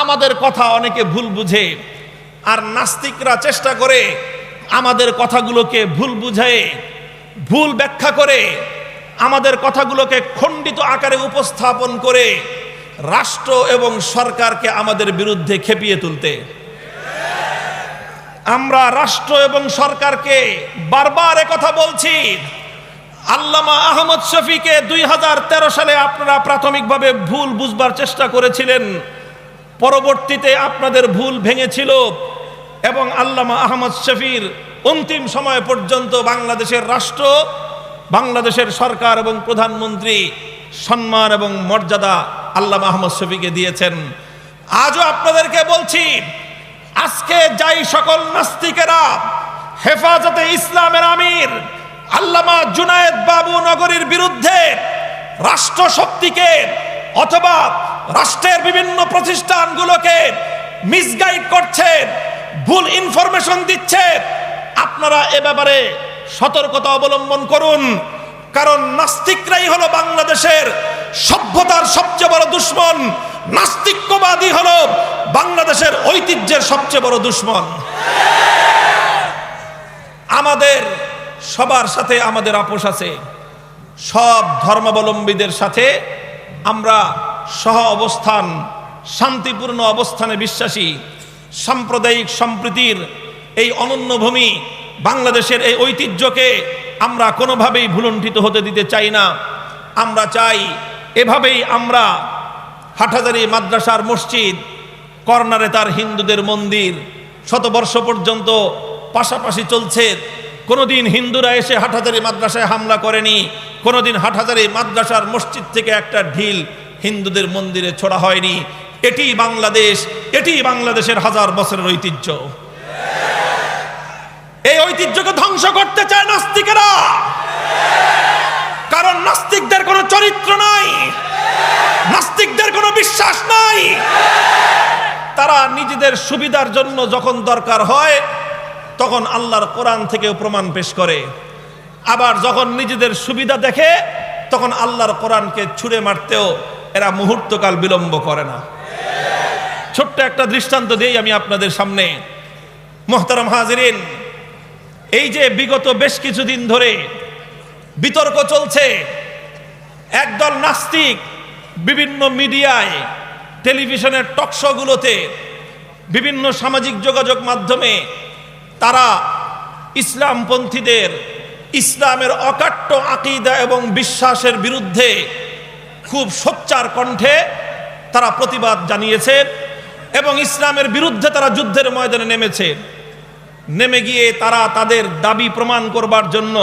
আমাদের কথা অনেকে ভুল বুঝে, আর নাস্তিকরা চেষ্টা করে আমাদের কথাগুলোকে ভুল বুঝায়, ভুল ব্যাখ্যা করে, আমাদের কথাগুলোকে খণ্ডিত আকারে উপস্থাপন করে রাষ্ট্র এবং সরকারকে আমাদের বিরুদ্ধে খেপিয়ে তুলতে। আমরা রাষ্ট্র এবং সরকারকে বারবার একথা বলছি। আল্লামা আহমদ শফীকে 2013 সালে আপনারা প্রাথমিকভাবে ভুল বুঝবার চেষ্টা করেছিলেন, পরবর্তীতে আপনাদের ভুল ভেঙেছিল এবং আল্লামা আহমদ শফীর অন্তিম সময় পর্যন্ত বাংলাদেশের রাষ্ট্র, বাংলাদেশের সরকার এবং প্রধানমন্ত্রী সম্মান এবং মর্যাদা আল্লামা আহমদ শফীকে দিয়েছেন। আজও আপনাদেরকে বলছি, আজকে যাই সকল নাস্তিকেরা হেফাজতে ইসলামের আমির আল্লামা জুনায়েদ বাবু নগরীর বিরুদ্ধে রাষ্ট্র শক্তিকে অথবা রাষ্ট্রের বিভিন্ন প্রতিষ্ঠানগুলোকে মিসগাইড করছে, ভুল ইনফরমেশন দিচ্ছে, আপনারা এ ব্যাপারে সতর্কতা অবলম্বন করুন। কারণ নাস্তিকরাই হলো বাংলাদেশের সভ্যতার সবচেয়ে বড় দুশমন। নাস্তিক্যবাদী হলো বাংলাদেশের ঐতিহ্যের সবচেয়ে বড় দুশমন। আমাদের সবার সাথে আমাদের আপোষ আছে, সব ধর্মাবলম্বীদের সাথে আমরা সহ অবস্থান, শান্তিপূর্ণ অবস্থানে বিশ্বাসী। সাম্প্রদায়িক সম্প্রীতির এই অনন্য ভূমি বাংলাদেশের এই ঐতিহ্যকে আমরা কোনোভাবেই ভুলুণ্ঠিত হতে দিতে চাই না। আমরা চাই এভাবেই আমরা হাটহাজারী মাদ্রাসার মসজিদ, কর্নারে তার হিন্দুদের মন্দির, শতবর্ষ পর্যন্ত পাশাপাশি চলছে। কোনোদিন হিন্দুরা এসে হাটহাজারী মাদ্রাসায় হামলা করেনি, কোনোদিন হাটহাজারী মাদ্রাসার মসজিদ থেকে একটা ঢিল হিন্দুদের মন্দিরে ছোড়া হয়নি। এটি বাংলাদেশ, এটি বাংলাদেশের হাজার বছরের ঐতিহ্য। এই ঐতিহ্যকে ধ্বংস করতে চায় নাস্তিকেরা, কারণ নাস্তিকদের কোনো চরিত্র নাই, নাস্তিকদের কোনো বিশ্বাস নাই। তারা নিজেদের সুবিধার জন্য যখন দরকার হয় তখন আল্লাহর কোরআন থেকেও প্রমাণ পেশ করে, আবার যখন নিজেদের সুবিধা দেখে তখন আল্লাহর কোরআনকে ছুঁড়ে মারতেও এরা মুহূর্তকাল বিলম্ব করে না। ছোট্ট একটা দৃষ্টান্ত দিই আমি আপনাদের সামনে। মোহতারাম হাজিরিন, এই যে বিগত বেশ কিছুদিন ধরে বিতর্ক চলছে, একদল নাস্তিক বিভিন্ন মিডিয়ায়, টেলিভিশনের টকশোগুলোতে, বিভিন্ন সামাজিক যোগাযোগ মাধ্যমে তারা ইসলামপন্থীদের, ইসলামের অকাট্য আকীদা এবং বিশ্বাসের বিরুদ্ধে খুব সোচ্চার কণ্ঠে তারা প্রতিবাদ জানিয়েছে এবং ইসলামের বিরুদ্ধে তারা যুদ্ধের ময়দানে নেমেছে। নেমে গিয়ে তারা তাদের দাবি প্রমাণ করবার জন্য,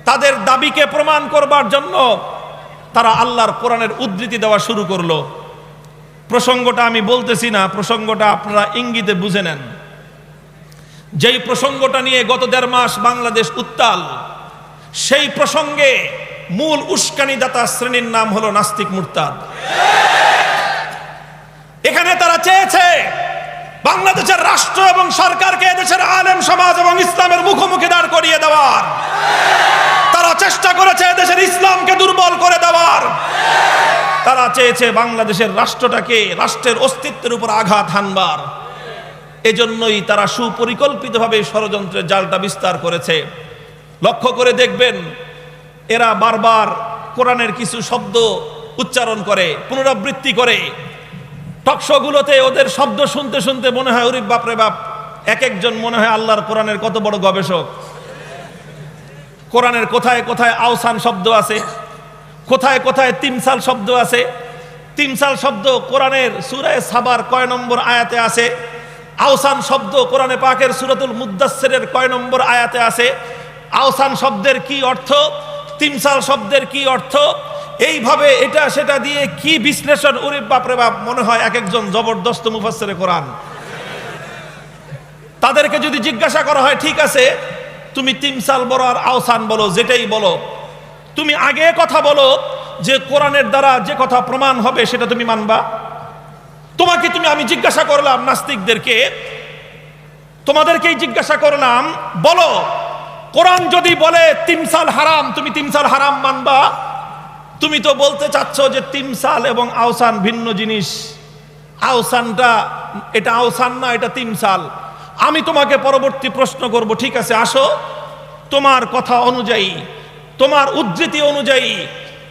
তাদের দাবিকে প্রমাণ করবার জন্য তারা আল্লাহর কোরআনের উদ্ধৃতি দেওয়া শুরু করলো। প্রসঙ্গটা আমি বলতেছি না, প্রসঙ্গটা আপনারা ইঙ্গিতে বুঝে নেন। যেই প্রসঙ্গটা নিয়ে গত 1.5 মাস বাংলাদেশ উত্তাল, সেই প্রসঙ্গে মূল উস্কানিদাতা শ্রেণীর নাম হলো নাস্তিক মুরতাদ। এখানে তারা চেয়েছে বাংলাদেশের রাষ্ট্র এবং সরকারকে এদেশের আলেম সমাজ এবং ইসলামের মুখোমুখি দাঁড় করিয়ে দেওয়ার। তারা চেষ্টা করেছে এদেশের ইসলামকে দুর্বল করে দেওয়ার। তারা চেয়েছে বাংলাদেশের রাষ্ট্রটাকে, রাষ্ট্রের অস্তিত্বের উপর আঘাত হানবার। এজন্যই তারা সুপরিকল্পিতভাবে ষড়যন্ত্রের জালটা বিস্তার করেছে। লক্ষ্য করে দেখবেন, এরা বারবার কোরআনের কিছু শব্দ উচ্চারণ করে, পুনরাবৃত্তি করে। টকশোগুলোতে ওদের শব্দ শুনতে শুনতে মনে হয় ওরে বাপরে বাপ, এক একজন মনে হয় আল্লাহর কোরআনের কত বড় গবেষক। কোরআনের কোথায় কোথায় আওসান শব্দ আছে, কোথায় কোথায় তিমসাল শব্দ আছে। তিমসাল শব্দ কোরআনের সূরা সাবার কয় নম্বর আয়াতে আছে, আওসান শব্দ কোরআনে পাকের সূরাতুল মুদ্দাসসিরের কয় নম্বর আয়াতে আছে। আওসান শব্দের কি অর্থ, তিমসাল শব্দের কি অর্থ, এইভাবে এটা সেটা দিয়ে কি বিশ্লেষণ, ওরে বাপরে বাপ, মনে হয় এক একজন জবরদস্ত মুফাসসিরে কোরআন। তাদেরকে যদি জিজ্ঞাসা করা হয়, ঠিক আছে তুমি তিমসাল বলো আর আওসান বলো, যেটাই বলো, তুমি আগে কথা বলো যে কোরআনের দ্বারা যে কথা প্রমাণ হবে সেটা তুমি মানবা? আমি জিজ্ঞাসা করলাম নাস্তিকদেরকে, তোমাদেরকেই জিজ্ঞাসা করলাম, বলো কোরআন যদি বলে তিমসাল হারাম, তুমি তিমসাল হারাম মানবা? তুমি তো বলতে চাচ্ছ যে তিমসাল এবং আওসান ভিন্ন জিনিস, আওসানটা এটা আওসান না, এটা তিমসাল। আমি তোমাকে পরবর্তী প্রশ্ন করব, ঠিক আছে আসো, তোমার কথা অনুযায়ী, তোমার উদ্ধৃতি অনুযায়ী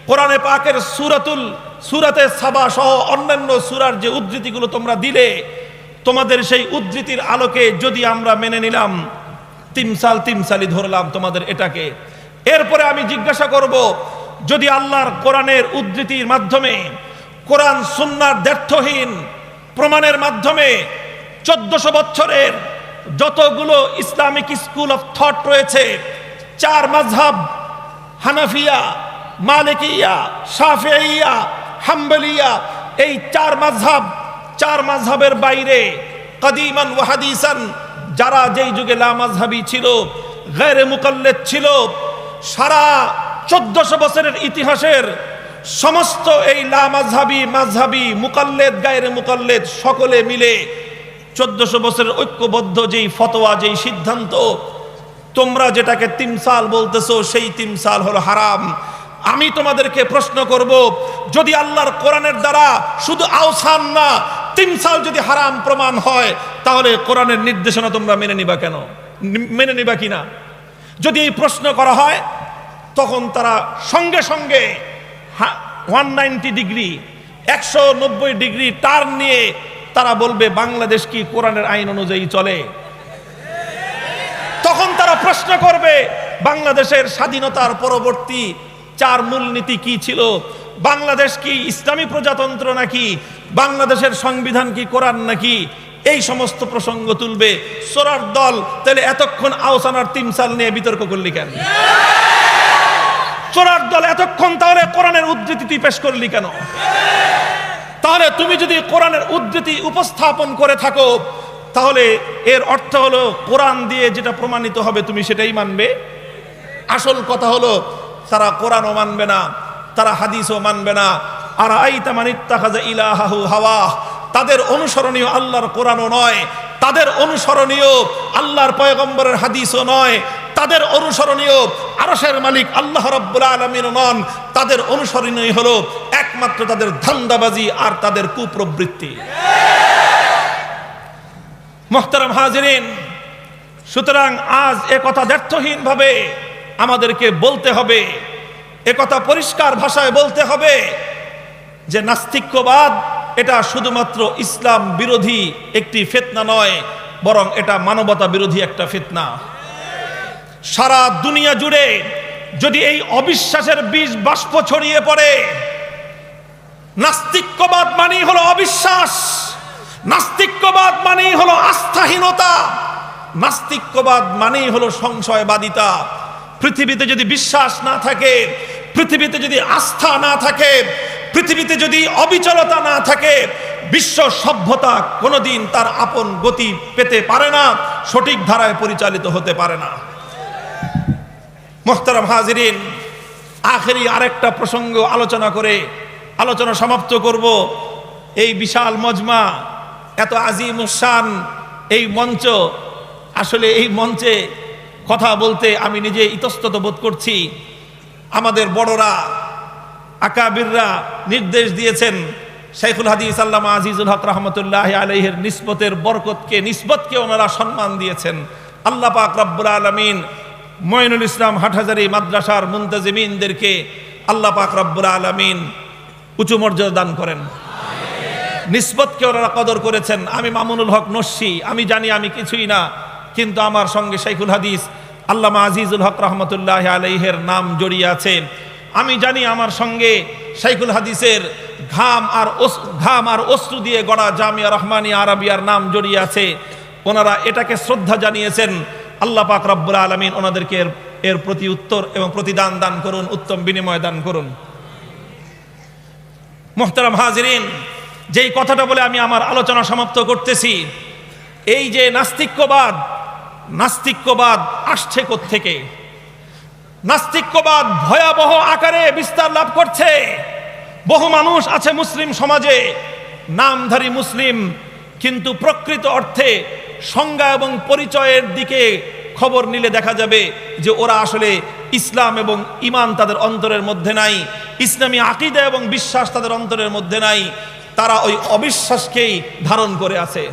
কোরআনে পাকের সূরাতে সাবা সহ অন্যান্য সূরার যে উদ্ধৃতিগুলো তোমরা দিলে, তোমাদের সেই উদ্ধৃতির আলোকে যদি আমরা মেনে নিলাম, তিমসাল তিমসালি ধরলাম তোমাদের এটাকে, এরপরে আমি জিজ্ঞাসা করব, যদি আল্লাহর কোরআনের উদ্ধৃতির মাধ্যমে, কোরআন সুন্নাহর দ্ব্যর্থহীন প্রমাণের মাধ্যমে 1400 বছরের যতগুলো ইসলামিক স্কুল অফ থট রয়েছে, 4 মাযহাব, হানাফিয়া, মালিকিয়া, শাফিঈয়া, হাম্বলিয়া, এই 4 মাযহাবের বাইরে কদিমান ওয়া হাদিসান যারা যেই যুগে লা মাযহাবী ছিল, গায়রে মুকাল্লিদ ছিল, সারা 1400 বছরের ইতিহাসের সমস্ত এই লা মাযহাবী মুকাল্লিদ, গায়রে মুকাল্লিদ সকলে মিলে 1400 বছরের ঐক্যবদ্ধ যেই ফতোয়া, যেই সিদ্ধান্ত, তোমরা যেটাকে তিমসাল বলতেছো সেই তিমসাল হলো হারাম। আমি তোমাদেরকে প্রশ্ন করব, যদি আল্লাহর কোরআনের দ্বারা শুধু আওসান না, তিমসাল যদি হারাম প্রমাণ হয়, তাহলে কোরআনের নির্দেশনা তোমরা মেনে নিবা কেন, মেনে নিবা কিনা? যদি এই প্রশ্ন করা হয়, তখন তারা সঙ্গে সঙ্গে 190 ডিগ্রি 190 ডিগ্রি টার্ন নিয়ে তারা বলবে বাংলাদেশ কি কোরআনের আইন অনুযায়ী চলে? তখন প্রশ্ন করবে বাংলাদেশের স্বাধীনতার পরবর্তী 4 মূলনীতি কি ছিল, বাংলাদেশ কি ইসলামী প্রজাতন্ত্র নাকি, বাংলাদেশের সংবিধান কি কোরআন নাকি, এই সমস্ত প্রসঙ্গ তুলবে সোরার দল। তাহলে এতক্ষণ আওসানার তিমসাল নিয়ে বিতর্ক করলি কেন? সোরার দল এতক্ষণ তাহলে কোরআনের উদ্ধৃতি তুই পেশ করলি কেন? তাহলে তুমি যদি কোরআনের উদ্ধৃতি উপস্থাপন করে থাকো তাহলে এর অর্থ হলো কোরআন দিয়ে যেটা প্রমাণিত হবে তুমি সেটাই মানবে। আসল কথা হলো তারা কোরআনও মানবে না, তারা হাদিসও মানবে না। আর আইতা মান ইত্তাখাযা ইলাহাহু হাওয়া, তাদের অনুসরণীয় আল্লাহর কোরআনও নয়, তাদের অনুসরণীয় আল্লাহর পয়গম্বরের হাদিসও নয়, তাদের অনুসরণীয় আরশের মালিক আল্লাহ রাব্বুল আলামিনও নন। তাদের অনুসরণীয় হলো একমাত্র তাদের ধান্দাবাজি আর তাদের কুপ্রবৃত্তি। মুহতারাম হাজিরিন, সুতরাং আজ একথা দ্ব্যর্থহীনভাবে আমাদেরকে বলতে হবে, একথা পরিষ্কার ভাষায় বলতে হবে যে নাস্তিক্যবাদ এটা শুধুমাত্র ইসলাম বিরোধী একটি ফিতনা নয়, বরং এটা মানবতা বিরোধী একটা ফিতনা। সারা দুনিয়া জুড়ে যদি এই অবিশ্বাসের বীজ বাষ্প ছড়িয়ে পড়ে, নাস্তিক্যবাদ মানেই হলো অবিশ্বাস, নাস্তিক্যবাদ মানেই হলো আস্থাহীনতা, নাস্তিক্যবাদ মানেই হলো সংশয়বাদিতা। পৃথিবীতে যদি বিশ্বাস না থাকে, পৃথিবীতে যদি আস্থা না থাকে, পৃথিবীতে যদি অবিচলতা না থাকে, বিশ্ব সভ্যতা কোনোদিন তার আপন গতি পেতে পারে না, সঠিক ধারায় পরিচালিত হতে পারে না। মুহতারাম হাজিরিন, আখেরি আরেকটা প্রসঙ্গ আলোচনা করে আলোচনা সমাপ্ত করব। এই বিশাল মজমা, এত আজিমুশান এই মঞ্চ, আসলে এই মঞ্চে কথা বলতে আমি নিজে ইতস্তত বোধ করছি। আমাদের বড়রা আকাবিররা নির্দেশ দিয়েছেন শাইখুল হাদিস আল্লামা আজিজুল হক রহমতুল্লাহ আলাইহির নিসবতকে ওনারা সম্মান দিয়েছেন। আল্লাহ পাক রব্বুল আলামিন মঈনুল ইসলাম হাটহাজারী মাদ্রাসার মুনতাজিমিনদেরকে আল্লাহ পাক রব্বুল আলামিন উঁচু মর্যাদা দান করেন। নিসবতকে ওনারা কদর করেছেন। আমি মামুনুল হক নস্যি, আমি জানি আমি কিছুই না, কিন্তু আমার সঙ্গে শাইখুল হাদিস আল্লামা আজিজুল হক রহমতুল্লাহ আলাইহির নাম জড়িয়ে আছে। আমি জানি আমার সঙ্গে শাইখুল হাদিসের ঘাম আর অশ্রু দিয়ে গড়া জামিয়া রহমানিয়া আরাবিয়ার নাম জড়িয়ে আছে। ওনারা এটাকে শ্রদ্ধা জানিয়েছেন। আল্লাহ পাক রব্বুল আলামিন ওনাদেরকে এর প্রতি উত্তর এবং প্রতিদান দান করুন, উত্তম বিনিময় দান করুন। মুহতারাম হাজিরিন, যেই কথাটা বলে আমি আমার আলোচনা সমাপ্ত করতেছি, এই যে নাস্তিক্যবাদ আসছে কোত্থেকে? নাস্তিক্যবাদ ভয়াবহ আকারে বিস্তার লাভ করছে। বহু মানুষ আছে মুসলিম সমাজে, নামধারী মুসলিম, কিন্তু প্রকৃত অর্থে সংজ্ঞা এবং পরিচয়ের দিকে খবর নিলে দেখা যাবে যে ওরা আসলে ইসলাম এবং ঈমান তাদের অন্তরের মধ্যে নাই, ইসলামী আকীদা এবং বিশ্বাস তাদের অন্তরের মধ্যে নাই। তারা ওই অবিশ্বাসকেই ধারণ করে আছে।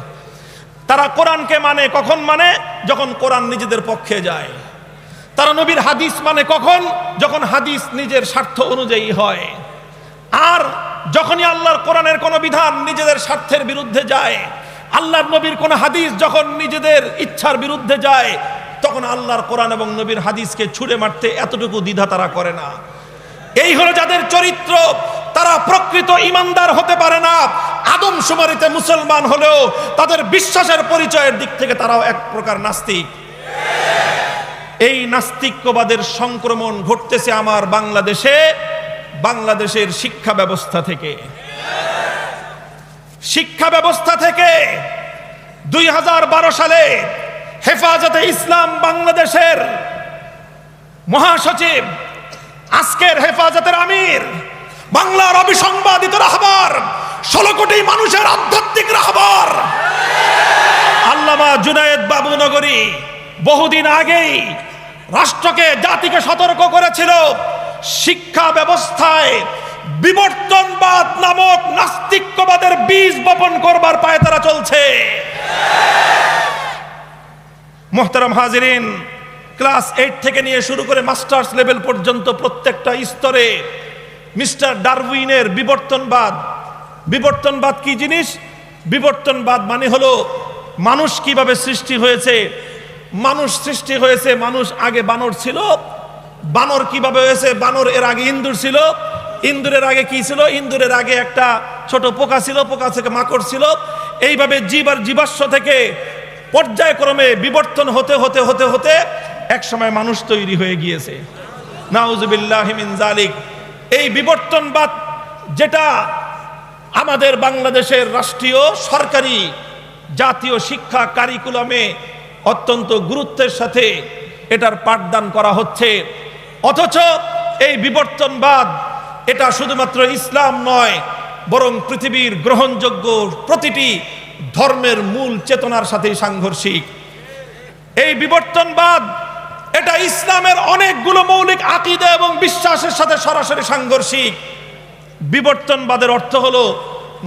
তারা কোরআনকে মানে কখন? মানে যখন কোরআন নিজেদের পক্ষে যায়। তারা নবীর হাদিস মানে কখন? যখন হাদিস নিজের স্বার্থ অনুযায়ী হয়। আর যখনই আল্লাহর কোরআনের কোনো বিধান নিজেদের স্বার্থের বিরুদ্ধে যায়, আল্লাহর নবীর কোন হাদিস যখন নিজেদের ইচ্ছার বিরুদ্ধে যায়, তখন আল্লাহর কোরআন এবং নবীর হাদিসকে ছুঁড়ে মারতে এতটুকু দ্বিধা তারা করে না। এই হলো যাদের চরিত্র। তারা প্রকৃত ঈমানদার হতে পারে না। আদমশুমারিতে মুসলমান হলেও তাদের বিশ্বাসের পরিচয়ের দিক থেকে তারাও এক প্রকার নাস্তিক। এই নাস্তিক্যবাদের সংক্রমণ ঘটতেছে আমার বাংলাদেশের শিক্ষা ব্যবস্থা থেকে। শিক্ষা ব্যবস্থা থেকে 2012 সালে হেফাজতে ইসলাম বাংলাদেশের মহাসচিব, আজকের হেফাজতের আমির, বাংলার অবিসংবাদিত রাহবার, 16 কোটি মানুষের আধ্যাত্মিক রাহবার আল্লামা জুনায়েদ বাবুনগরী বহুদিন আগেই রাষ্ট্রকে, জাতিকে সতর্ক করেছিল শিক্ষা ব্যবস্থায় বিবর্তনবাদ নামক নাস্তিক্যবাদের বীজ বপন করবার পায়ে তারা চলছে। মুহতারাম হাজিরিন, ক্লাস 8 থেকে নিয়ে শুরু করে মাস্টার্স লেভেল পর্যন্ত প্রত্যেকটা স্তরে মিস্টার ডারউইনের বিবর্তনবাদ কি জিনিস? বিবর্তনবাদ মানে হলো মানুষ কিভাবে সৃষ্টি হয়েছে মানুষ সৃষ্টি হয়েছে, মানুষ আগে বানর ছিল। বানর কিভাবে হয়েছে? বানর এর আগে ইন্দুর ছিল, ইন্দুরের আগে কি ছিল? ইন্দুরের আগে একটা ছোট পোকা ছিল, পোকা থেকে মাকড় ছিল। এইভাবে জীব আর জীবাশ্ম থেকে পর্যায়ক্রমে বিবর্তন হতে হতে হতে হতে এক সময় মানুষ তৈরি হয়ে গিয়েছে। নাউজুবিল্লাহি মিন যালিক। এই বিবর্তনবাদ যেটা আমাদের বাংলাদেশের রাষ্ট্রীয় সরকারি জাতীয় শিক্ষা কারিকুলামে অত্যন্ত গুরুত্বের সাথে এটার পাঠদান করা হচ্ছে, অথচ এই বিবর্তনবাদ এটা শুধুমাত্র ইসলাম নয়, বরং পৃথিবীর গ্রহণযোগ্য প্রতিটি ধর্মের মূল চেতনার সাথেই সাংঘর্ষিক। এই বিবর্তনবাদ এটা ইসলামের অনেকগুলো মৌলিক আকীদা এবং বিশ্বাসের সাথে সরাসরি সাংঘর্ষিক। বিবর্তনবাদের অর্থ হলো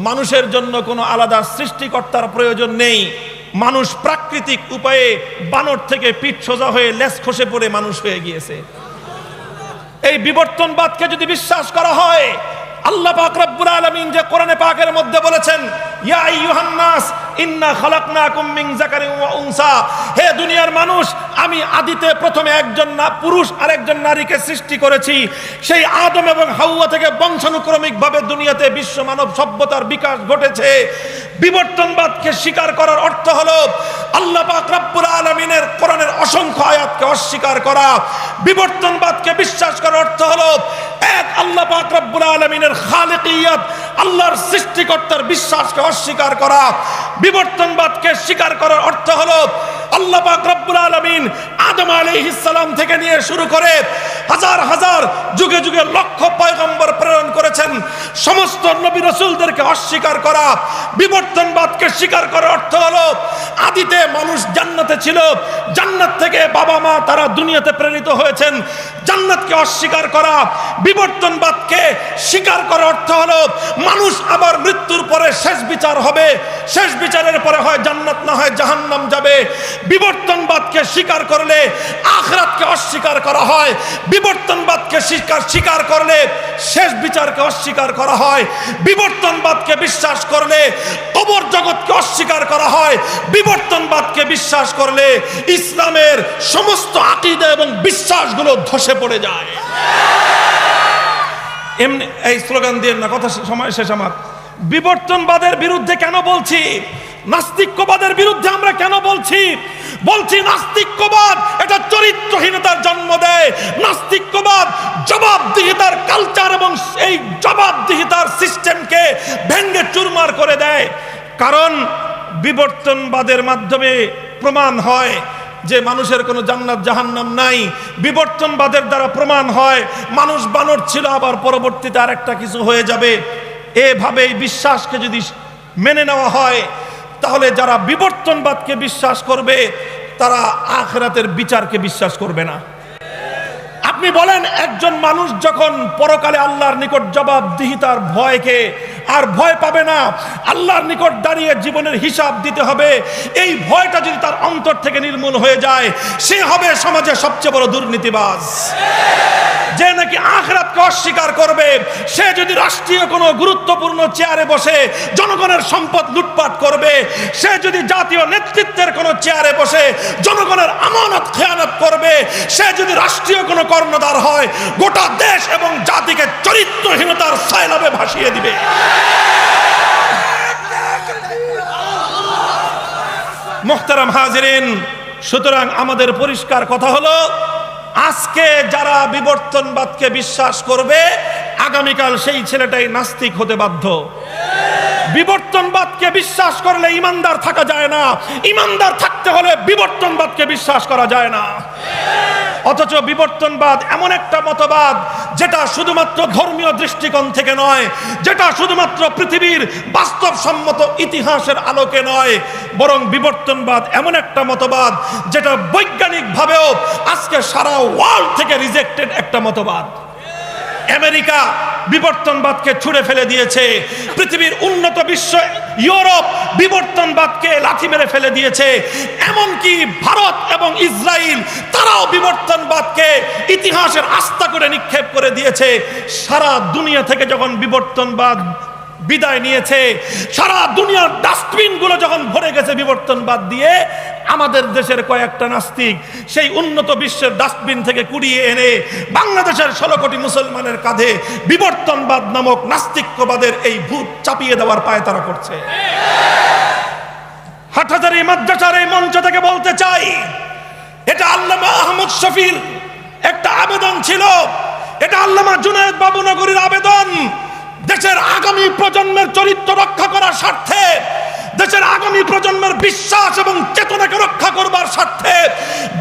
মানুষের জন্য কোনো আলাদা সৃষ্টিকর্তার প্রয়োজন নেই, মানুষ প্রাকৃতিক উপায়ে বানর থেকে পিঠ সোজা হয়ে লেজ খসে পড়ে মানুষ হয়ে গিয়েছে। এই বিবর্তনবাদকে যদি বিশ্বাস করা হয়, আল্লাহ পাক রব্বুল আলামিন যে কোরআনে পাকের মধ্যে বলেছেন, ইয়া আইয়ুহান নাস ইন্না খালাকনাকুম মিন যাকারিন ওয়া উনসা, হে দুনিয়ার মানুষ, আমি আদিতে প্রথমে একজন পুরুষ আর একজন নারীকে সৃষ্টি করেছি। সেই আদম এবং হাওয়া থেকে বংশানুক্রমিকভাবে দুনিয়াতে বিশ্ব মানব সভ্যতার বিকাশ ঘটেছে। বিবর্তনবাদকে স্বীকার করার অর্থ হলো আল্লাহ পাক রব্বুল আলামিনের কোরআনের অসংখ্য আয়াতকে অস্বীকার করা। বিবর্তনবাদকে বিশ্বাস করার অর্থ হলো এক আল্লাহ পাক রব্বুল আলামিনের খালিকিয়াত, আল্লাহর সৃষ্টিকর্তার বিশ্বাসকে অস্বীকার করা। বিবর্তনবাদকে স্বীকার করার অর্থ হলো আল্লাহ পাক রব্বুল আলামিন আদম আলাইহিস সালাম থেকে নিয়ে শুরু করে হাজার হাজার যুগে যুগে লক্ষ পয়গম্বর প্রেরণ করেছেন, সমস্ত নবী রাসূলদেরকে অস্বীকার করা। বিবর্তনবাদকে স্বীকার করার অর্থ হলো আদিতে মানুষ জান্নাতে ছিল, জান্নাত থেকে বাবা মা তারা দুনিয়াতে প্রেরিত হয়েছেন, জান্নাতকে অস্বীকার করা। বিবর্তনবাদকে স্বীকার করার অর্থ হলো মানুষ আবার মৃত্যুর পরে শেষ বিচার হবে, শেষ বিচারের পরে হয় জান্নাত না হয় জাহান্নাম যাবে। বিবর্তনবাদকে স্বীকার করলে আখিরাতকে অস্বীকার করা হয়, বিবর্তনবাদকে স্বীকার করলে শেষ বিচারকে অস্বীকার করা হয়, বিবর্তনবাদকে বিশ্বাস করলে কবর জগৎকে অস্বীকার করা হয়, বিবর্তনবাদকে বিশ্বাস করলে ইসলামের সমস্ত আকীদা এবং বিশ্বাসগুলো ধসে পড়ে যায়। এমনি এই স্লোগান দিয়ে না, কথা সময় শেষ আমার। বিবর্তনবাদের বিরুদ্ধে কেন বলছি? নাস্তিক্যবাদের বিরুদ্ধে আমরা কেন বলছি? নাস্তিক্যবাদ এটা চরিত্রহীনতার জন্ম দেয়। নাস্তিক্যবাদ জবাবদিহিতার কালচার এবং এই জবাবদিহিতার সিস্টেমকে ভেঙে চুরমার করে দেয়। কারণ বিবর্তনবাদের মাধ্যমে প্রমাণ হয় যে মানুষের কোনো জান্নাত জাহান্নাম নাই। বিবর্তনবাদের দ্বারা প্রমাণ হয় মানুষ বানর ছিল, আবার পরবর্তীতে আরেকটা কিছু হয়ে যাবে। এভাবে এই বিশ্বাসকে যদি মেনে নেওয়া হয়, তাহলে যারা বিবর্তনবাদকে বিশ্বাস করবে তারা আখিরাতের বিচারকে বিশ্বাস করবে না। আপনি বলেন, একজন মানুষ যখন পরকালে আল্লাহর নিকট জবাবদিহিতার ভয়কে আর ভয় পাবে না, আল্লাহর নিকট দাঁড়িয়ে জীবনের হিসাব দিতে হবে, এই ভয়টা যদি তার অন্তর থেকে নির্মূল হয়ে যায়, সে হবে সমাজের সবচেয়ে বড় দুর্নীতিবাজ। যে নাকি আখিরাতকে অস্বীকার করবে, সে যদি রাষ্ট্রীয় কোনো গুরুত্বপূর্ণ চেয়ারে বসে জনগণের সম্পদ লুটপাট করবে, সে যদি জাতীয় নেতৃত্বের কোনো চেয়ারে বসে জনগণের আমানত খেয়ানত করবে, সে যদি রাষ্ট্রীয় কোনো কর্ণধার হয়, গোটা দেশ এবং জাতিকে চরিত্রহীনতার সয়লাবে ভাসিয়ে দিবে। মুহতারাম হাজিরিন, সুতরাং আমাদের পরিষ্কার কথা হলো, আজকে যারা বিবর্তনবাদকে বিশ্বাস করবে, আগামীকাল সেই ছেলেটাই নাস্তিক হতে বাধ্য। বিবর্তনবাদকে বিশ্বাস করলে ইমানদার থাকা যায় না, ইমানদার থাকতে হলে বিবর্তনবাদকে বিশ্বাস করা যায় না। অথচ বিবর্তনবাদ এমন একটা মতবাদ যেটা শুধুমাত্র ধর্মীয় দৃষ্টিকোণ থেকে নয়, যেটা শুধুমাত্র পৃথিবীর বাস্তবসম্মত ইতিহাসের আলোকে নয়, বরং বিবর্তনবাদ এমন একটা মতবাদ যেটা বৈজ্ঞানিকভাবেও আজকে সারা ওয়ার্ল্ড থেকে রিজেক্টেড একটা মতবাদ। আমেরিকা বিবর্তনবাদকে ছুঁড়ে ফেলে দিয়েছে, পৃথিবীর উন্নত বিশ্ব ইউরোপ বিবর্তনবাদকে লাথি মেরে ফেলে দিয়েছে, এমনকি ভারত এবং ইসরায়েল তারাও বিবর্তনবাদকে ইতিহাসের আস্থা করে নিক্ষেপ করে দিয়েছে। সারা দুনিয়া থেকে যখন বিবর্তনবাদ বিদায় নিয়েছে। সারা দুনিয়ার ডাস্টবিনগুলো যখন ভরে গেছে বিবর্তনবাদ দিয়ে, আমাদের দেশের কয়েকটা নাস্তিক সেই উন্নত বিশ্বের ডাস্টবিন থেকে কুড়িয়ে এনে বাংলাদেশের 16 কোটি মুসলমানের কাঁধে বিবর্তনবাদ নামক নাস্তিক্যবাদের এই ভূত চাপিয়ে দেওয়ার পায়তারা করছে। হাটহাজারী মাদ্রাসার এই মঞ্চ থেকে বলতে চাই, এটা আল্লামা আহমদ শফির একটা আবেদন ছিল, এটা আল্লামা জুনায়েদ বাবুনগরীর আবেদন। দেশের আগামী প্রজন্মের চরিত্র রক্ষা করার স্বার্থে, দেশের আগামী প্রজন্মের বিশ্বাস এবং চেতনাকে রক্ষা করবার স্বার্থে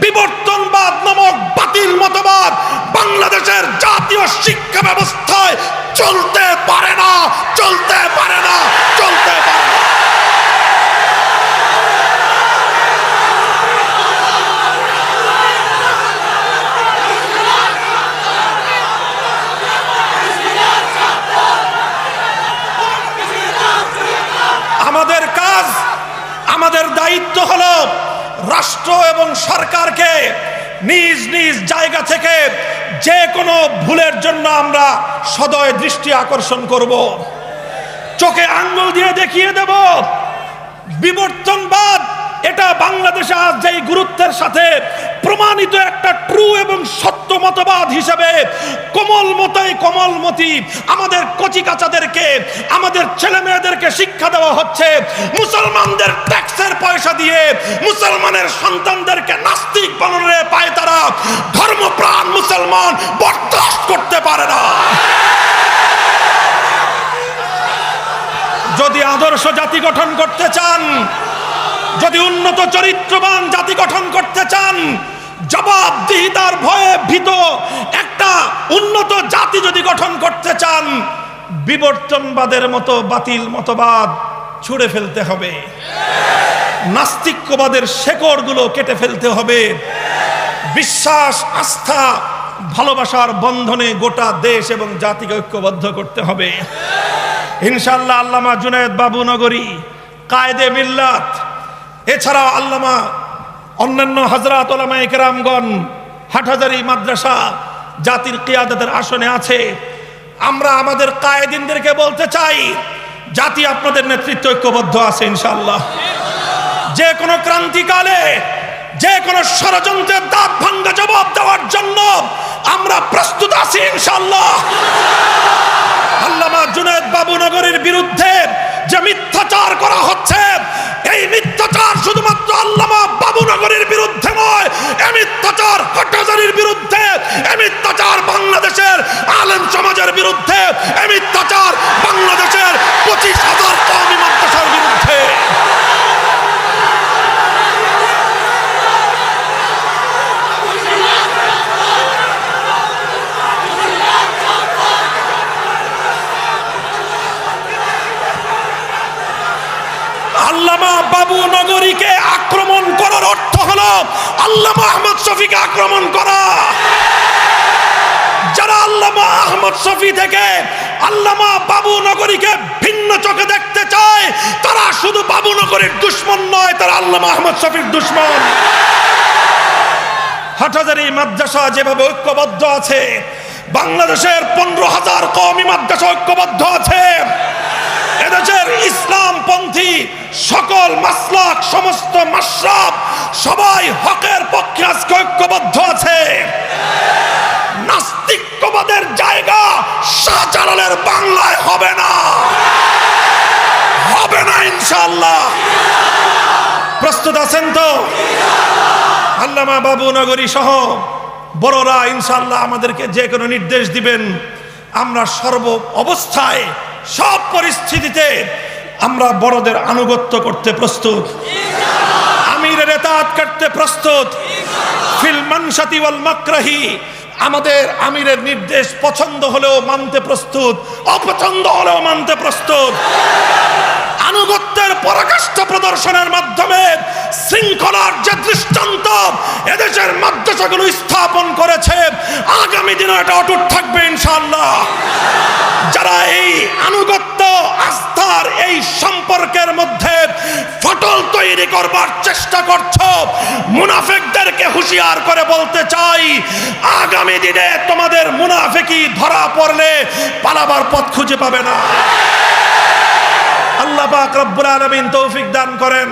বিবর্তনবাদ নামক বাতিল মতবাদ বাংলাদেশের জাতীয় শিক্ষা ব্যবস্থায় চলতে পারে না, চলতে পারে না, চলতে পারে না। আমাদের কাজ, আমাদের দায়িত্ব হলো রাষ্ট্র এবং সরকারকে নিজ নিজ জায়গা থেকে যে কোনো ভুলের জন্য আমরা সদয় দৃষ্টি আকর্ষণ করব, চোখে আঙ্গুল দিয়ে দেখিয়ে দেব। বিবর্তনবাদ এটা বাংলাদেশে আজ যেই গুরুত্বের সাথে প্রমাণিত একটা ট্রু এবং সত্য মতবাদ হিসেবে কোমলমতি আমাদের কচিকাচাদেরকে, আমাদের ছেলে মেয়েদেরকে শিক্ষা দেওয়া হচ্ছে, মুসলমানদের ট্যাক্সের পয়সা দিয়ে মুসলমানের সন্তানদেরকে নাস্তিক বানানোর পায়তারা ধর্মপ্রাণ মুসলমান বরদাস্ত করতে পারে না। যদি আদর্শ জাতি গঠন করতে চান, যদি উন্নত চরিত্রবান জাতি গঠন করতে চান, জবাবদিহিতার ভয়ে ভীত একটা উন্নত জাতি যদি গঠন করতে চান, বিবর্তনবাদের মতো বাতিল মতবাদ ছুঁড়ে ফেলতে হবে, নাস্তিক্যবাদের শেকড়গুলো কেটে ফেলতে হবে, বিশ্বাস, আস্থা, ভালোবাসার বন্ধনে গোটা দেশ এবং জাতিকে ঐক্যবদ্ধ করতে হবে। ইনশাআল্লাহ আল্লামা জুনায়েদ বাবুনগরী, কায়েদে মিল্লাত, এছাড়াও আল্লামা অন্যান্য হযরত উলামায়ে কেরামগণ, হাটহাজারী মাদ্রাসা জাতির কিয়াদতের আসনে আছে। আমরা আমাদের কায়েদিনদেরকে বলতে চাই, জাতি আপনাদের নেতৃত্বে ঐক্যবদ্ধ আছে ইনশাআল্লাহ। যে কোনো ক্রান্তিকালে, যে কোনো ষড়যন্ত্রের দাঁত ভাঙ্গা জবাব দেওয়ার জন্য আমরা প্রস্তুত আছি ইনশাআল্লাহ। আল্লামা জুনায়েদ বাবুনগরীর বিরুদ্ধে যে মিথ্যাচার করা হচ্ছে, এই মিথ্যাচার শুধুমাত্র আল্লামা বাবুনগরীর বিরুদ্ধে নয়, এই মিথ্যাচার হাটহাজারীর বিরুদ্ধে, এই মিথ্যাচার বাংলাদেশের আলেম সমাজের বিরুদ্ধে, এই মিথ্যাচার বাংলাদেশের 25,000 কওমি মাদ্রাসার বিরুদ্ধে। আল্লামা বাবুনগরীকে আক্রমণ করার অর্থ হলো আল্লামা আহমদ শফিকে আক্রমণ করা। যারা আল্লামা আহমদ শফি থেকে আল্লামা বাবুনগরীকে ভিন্ন চোখে দেখতে চায়, তারা শুধু বাবুনগরীর দুশমন নয়, তারা আল্লামা আহমদ শফির দুশমন। হাটহাজারী মাদ্রাসা যেভাবে ঐক্যবদ্ধ আছে, বাংলাদেশের 15,000 কওমি মাদ্রাসা ঐক্যবদ্ধ আছে। এদেশের ইসলামপন্থী সকল মাসলাক, সমস্ত মাশরাব সবাই হকের পক্ষে আজকে ঐক্যবদ্ধ আছে। নাস্তিক্যবাদের জায়গা শাহজালালের বাংলায় হবে না, হবে না ইনশাআল্লাহ। প্রস্তুত আছেন তো? আল্লামা বাবুনগরী সহ বড়রা ইনশাআল্লাহ আমাদেরকে যে কোনো নির্দেশ দিবেন, আমরা সর্ব অবস্থায়, সব পরিস্থিতিতে আমরা বড়দের আনুগত্য করতে প্রস্তুত, আমিরের ইতাআত করতে প্রস্তুত। ফিল মানশাতি ওয়াল মাকরাহি, আমাদের আমিরের নির্দেশ পছন্দ হলেও মানতে প্রস্তুত, অপছন্দ হলেও মানতে প্রস্তুত। আনুগত্যের পরাকাষ্ঠা প্রদর্শনের মাধ্যমে শৃঙ্খলার যে দৃষ্টান্ত এদেশের মাদ্রাসাগুলো স্থাপন করেছে, আগামী দিনে এটা অটুট থাকবে ইনশাআল্লাহ। যারা এই আনুগত্য, আস্থার এই সম্পর্কের মধ্যে ফাটল তৈরি করবার চেষ্টা করছো, মুনাফিকদেরকে হুঁশিয়ার করে বলতে চাই, আগামী দিনে তোমাদের মুনাফিকি ধরা পড়লে পালাবার পথ খুঁজে পাবে না। আল্লাহ পাক রব্বুল আলামিন তৌফিক দান করেন।